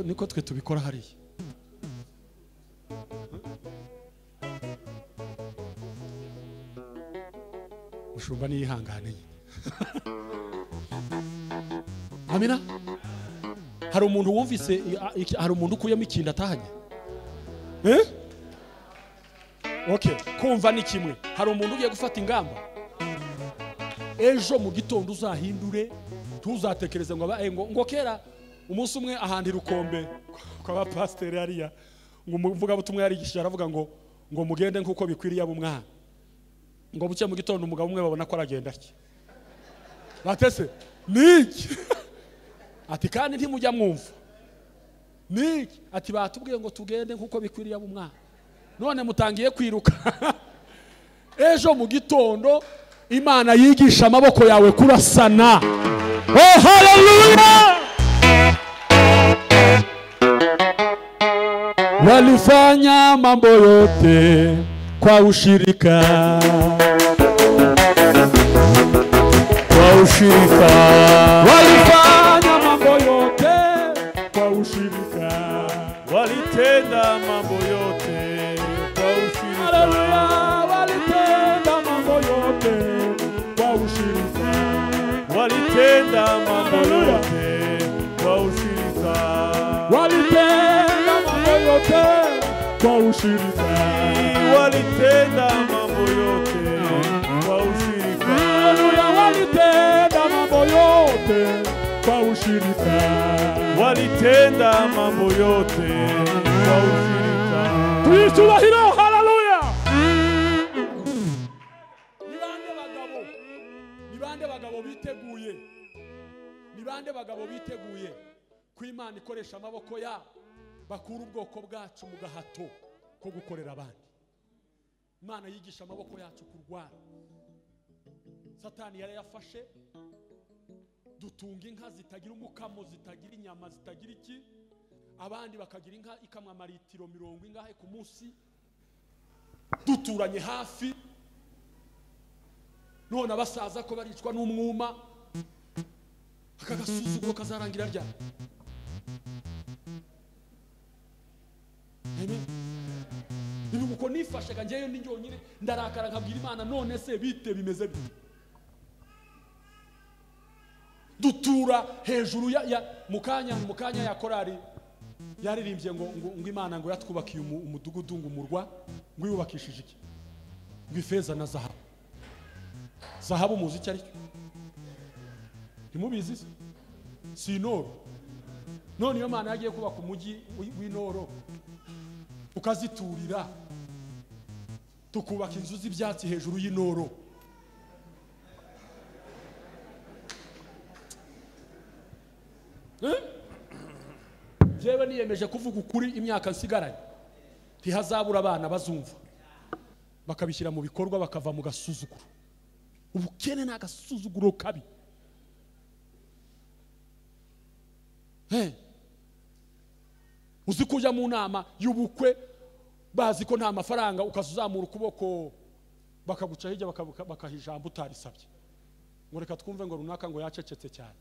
S1: niko twe tubikora hariya mushumba niyihangane Amina. Hari umuntu wumvise, hari umuntu ukuyemo ikintu atahanye? Okay, kumva ni kimwe. Hari umuntu ugiye gufata ingamba. Ejo mu gitondo uzahindure, tuzatekereze ngo kera umunsi umwe ahandi Rukombe kwa pasteur hariya, ngo mvuga butumwe yarigishije aravuga ngo mugende nkuko bikwiriye abumwana. Ngo bucye mu gitondo umugabo umwe babona ko aragenda iki. Batese niki? Ati kandi ntimujya mwumva. Niki? Ati batubwiye ngo tugende nkuko bikwiriye abumwana. None mutangiye kwiruka. Ejo mu gitondo Imana yigisha amaboko yawe kurasana. Oh haleluya! Walifanya mambo yote kwa ushirika. Kwa ushirika. Walifanya mambo yote kwa ushirika. Walitenda mambo yote kwa ushirika. Haleluya! Walitenda mambo yote kwa ushirika. Walitenda mambo yote kwa ushirika. Walitenda mambo yote kwa ushirika. Walitenda mambo yote kwa ushirika. Haleluya! Walitenda mambo yote kwa ushirika. Walitenda mambo yote kwa ushirika. Tuisulahiro, haleluya! Nibande bagabo biteguye. Nibande bagabo biteguye ku Imana ikoresha amaboko ya bakura ubwoko bwacu mu gahato ko gukorera abandi. Imana yigisha amaboko yacu kurwana. Satani yari yafashe dutunga inka zitagira umukamo, zitagira inyama, zitagira iki. Abandi bakagira inka ikamwa maritiro 70 ingahe ku munsi. Duturanye hafi. None abasaza ko baricwa n'umwuma. Akagasuzuguro kazarangira rya. Amen. Niba uko nifashaga ngeyo ndi nyonyine ndarakara nkabwira Imana none se bite bimeze bite. Dutura hejuru ya mukanya ya korari yaririmbye ngo Imana ngo yatwubakiye umudugudu ngo umurwa ngo yubakishije iki ngo ifeza na zahabu. Zahabu muzi icyo ari cyo? Ntimubizi? Si inoro. None iyo Imana yagiye kubaka umujyi w'inoro ukaziturira tukubaka inzu z'ibyatsi hejuru y'inoro. Jewe niyemeje kuvuga ukuri imyaka nsigaranye. Ntihazabura abana bazumva bakabishyira mu bikorwa bakava mu gasuzuguro. Ubukene na gasuzuguro kabi. Uzi kujya mu nama y'ubukwe bazi ko nta mafaranga ukazuzamura ukuboko bakaguca hirya bakahijambo utarisabye. Ngo reka twumve ngo runaka ngo yacecetse cyane.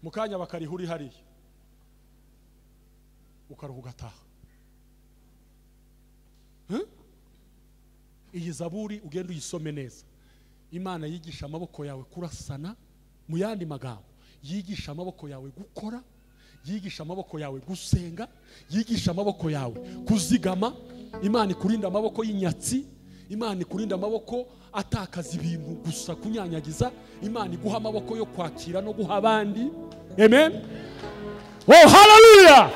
S1: Mukanya bakarihuri hariya ukaruhuga gataha. Iyi zaburi ugenda uyisome neza. Imana yigisha amaboko yawe kurasana. Mu yandi magambo yigisha amaboko yawe gukora, yigisha amaboko yawe gusenga, yigisha amaboko yawe kuzigama. Imana ikurinda amaboko y'inyatsi, Imana ikurinda amaboko atakaza ibintu gusa kunyanyagiza. Imana iguha amaboko yo kwakira no guha abandi. Amen. Oh haleluya!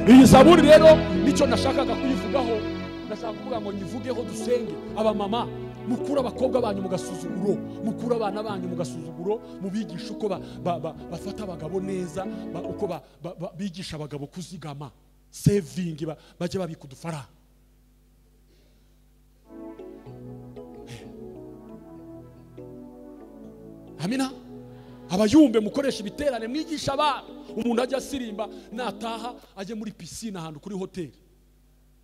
S1: Iyi zaburi rero nicyo nashakaga kuyivugaho. Nashaka kuvuga ngo nyivugeho dusenge. Aba mama mukura abakobwa banyu mu gasuzuguro, mukura abana banyu mu gasuzuguro, mubigisha uko bafata abagabo neza, uko bigisha abagabo kuzigama, saving, baje babika udufaranga. Amina. Abayumbe mukoresha ibiterane mwigisha abana. Umuntu ajya asirimba nataha ajye muri piscine ahantu kuri hotel.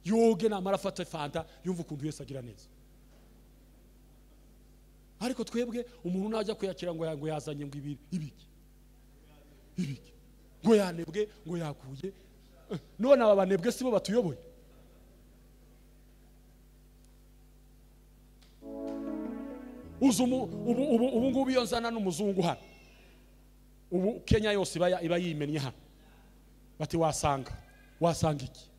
S1: Yoge namara afata fanta yumva ukuntu Yesu agira neza. Ariko twebwe umuntu najya kuyakira ngo yazanye ngo ibiki ngo yanebwe ngo yakuye. None aba banebwe sibo batuyoboye. ubu ngubu iyo nzana n'umuzungu hano ubu Kenya yose iba yimennye hano bati wasanga iki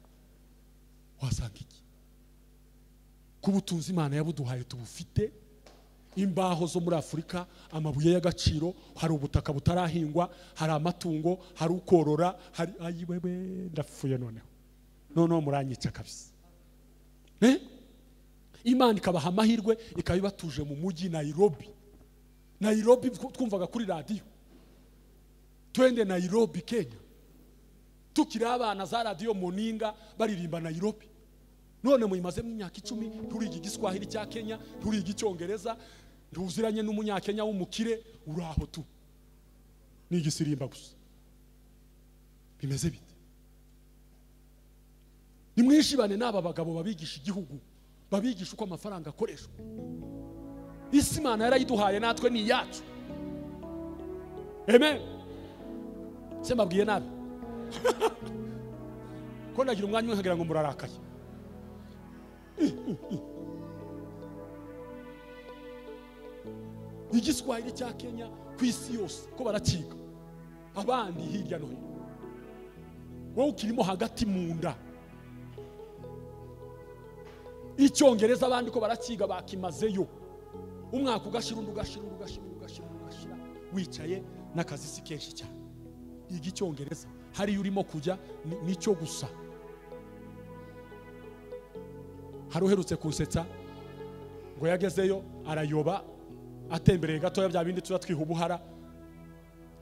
S1: kubutunzi Imana yabuduhaye tubufite imbaho zo muri Afurika amabuye y'agaciro hari ubutaka butarahingwa hari amatungo hari ukorora hari ayiwewe ndapfuye noneho muranyica kabisa Imana ikabaha amahirwe ikabibatuje mu mujyi Nairobi twumvaga kuri radio twende Nairobi Kenya tukiri abana za radio Moninga baririmba Nairobi none muyimaze mu myaka 10 turiga igiswahili cya Kenya turiga icyongereza nduziranye n'umunyakenya w'umukire uraho tu ni igisirimba gusa bimeze bite nimwishibane n'aba bagabo babigisha igihugu babigisha uko amafaranga akoreshwa isi Imana yarayiduhaye natwe ni yacu amen semabwiye nabi ko nagira umwanya nkagira ngo murarakaye igiswahili cya Kenya ku isi yose ko barakiga abandi hirya no hino wowe ukirimo hagati mu nda icyongereza abandi ko barakiga bakimazeyo umwaka ugashira wicaye n'akazi si kenshi cyane iga icyongereza hari urimo kujya nicyo gusa haruherutse kusetsa ngo yagezeyo arayoba atembereye gatoya bya bindi tuza twihubuhara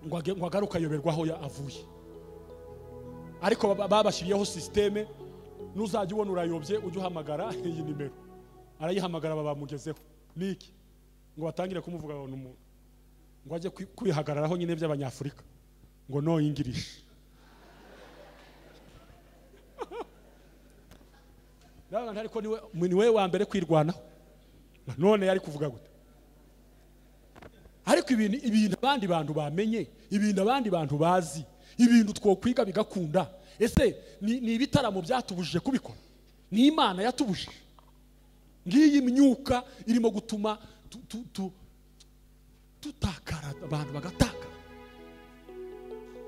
S1: ngo agaruka yoberwaho avuye ariko babashiriyeho systeme nuzajya ubona urayobye ujye uhamagara iyi nimero arayihamagara babamugezeho niki ngo batangire kumuvuga ngo ajye kwihagararaho nyine by'abanyafurika ngo no English Ndaga ariko niwe wa mbere kwirwanaho none yari kuvuga gute ariko ibintu abandi bantu bamenye ibintu abandi bantu bazi ibintu twokwiga bigakunda ese ni ibitaramo byatubujije kubikora ni Imana yatubujije ngiyi imyuka irimo gutuma tutakara abantu bagataka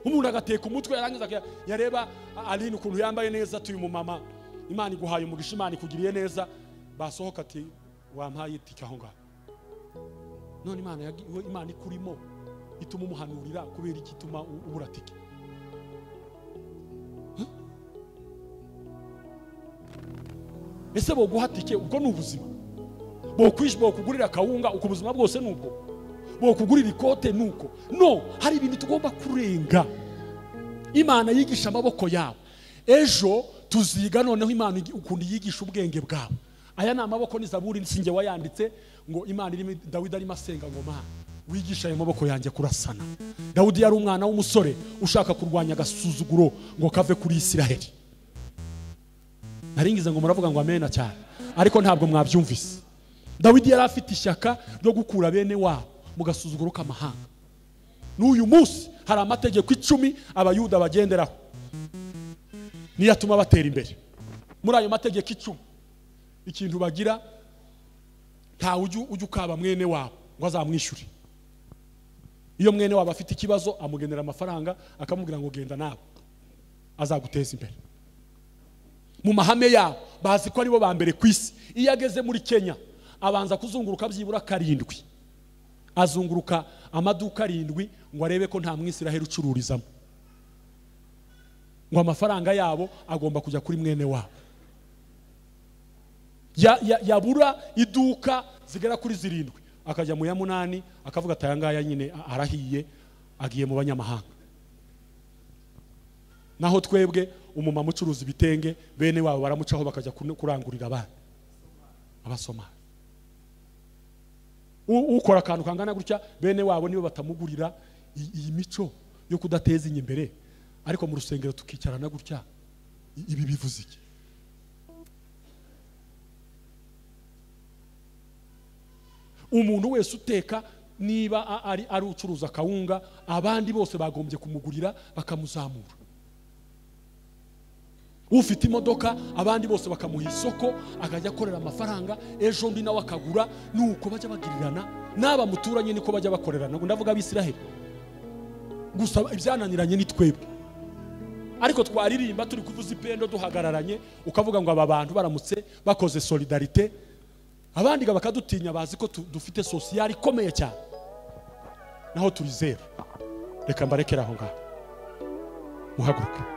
S1: umuntu agateka umutwe yarangiza yareba Aline ukuntu yambaye neza tuyu mu mama Imana iguhaye umugisha Imana ikugiriye neza basohoka ati wampaye itike aho ngaho none Imana ikurimo ituma umuhanurira kubera igituma ubura tike ese bo guhatike ubwo n'ubuzima bo kugurira kawunga uko ubuzima bwose nuko bo kugurira ikote nuko no hari ibintu tugomba kurenga Imana yigisha amaboko yabo ejo tuziga noneho Imana ukundi yigisha ubwenge bwabo aya ni amaboko ni Zaburi nsinge wayanditse ngo Imana irimo Dawidi arimo asenga ngo Mana wigisha ayo maboko yanjye kurasana Dawidi yari umwana w'umusore ushaka kurwanya agasuzuguro ngo kave kuri Isiraheli naringize ngo muravuga ngo amena cyane ariko ntabwo mwabyumvise Dawidi yari afite ishyaka ryo gukura bene wabo mu gasuzuguro k'amahanga n'uyu munsi hari amategeko 10 abayuda bagenderaho niyatuma batera imbere muri ayo mategeko 10 ikintu bagira nta ujya ukaba mwene wabo ngo azamwishyure iyo mwene wabo afite ikibazo amugenera amafaranga akamubwira ngo genda nabo azaguteza imbere mu mahame yabo bazi ko aribo ba mbere ku isi iyo ageze muri Kenya abanza kuzunguruka byibura 7 azunguruka amaduka 7 ngo arebe ko nta mwisiraheli ucururizamo ngo amafaranga yabo agomba kujya kuri mwene wabo yabura iduka zigera kuri 7 akajya mu ya 8 akavuga atayangaya nyine arahiye agiye mu banyamahanga naho twebwe umumama ucuruza ibitenge bene wabo baramucaho bakajya kurangurira abana abasoma ukora akantu kangana gutya bene wabo nibo batamugurira iyi mico yo kudateza imbere ariko mu rusengero tukicarana gutya ibi bivuze iki umuntu wese uteka niba ari ucuruza kawunga abandi bose bagombye kumugurira bakamuzamura ufite imodoka abandi bose bakamuha isoko akajya akorera amafaranga, ejo undi nawe akagura, nuko bajya bagirirana. N'aba muturanye niko bajya bakorerana. Ndavuga abisiraheli gusa ibyananiranye ni twebwe, ariko twaririmba turi kuvuza ipendo duhagararanye, ukavuga ngo aba bantu baramutse bakoze solidarite, abandi bakadutinya, bazi ko dufite sociale ikomeye cyane, naho turi zero. Reka mbarekera aho ngaho, muhaguruke.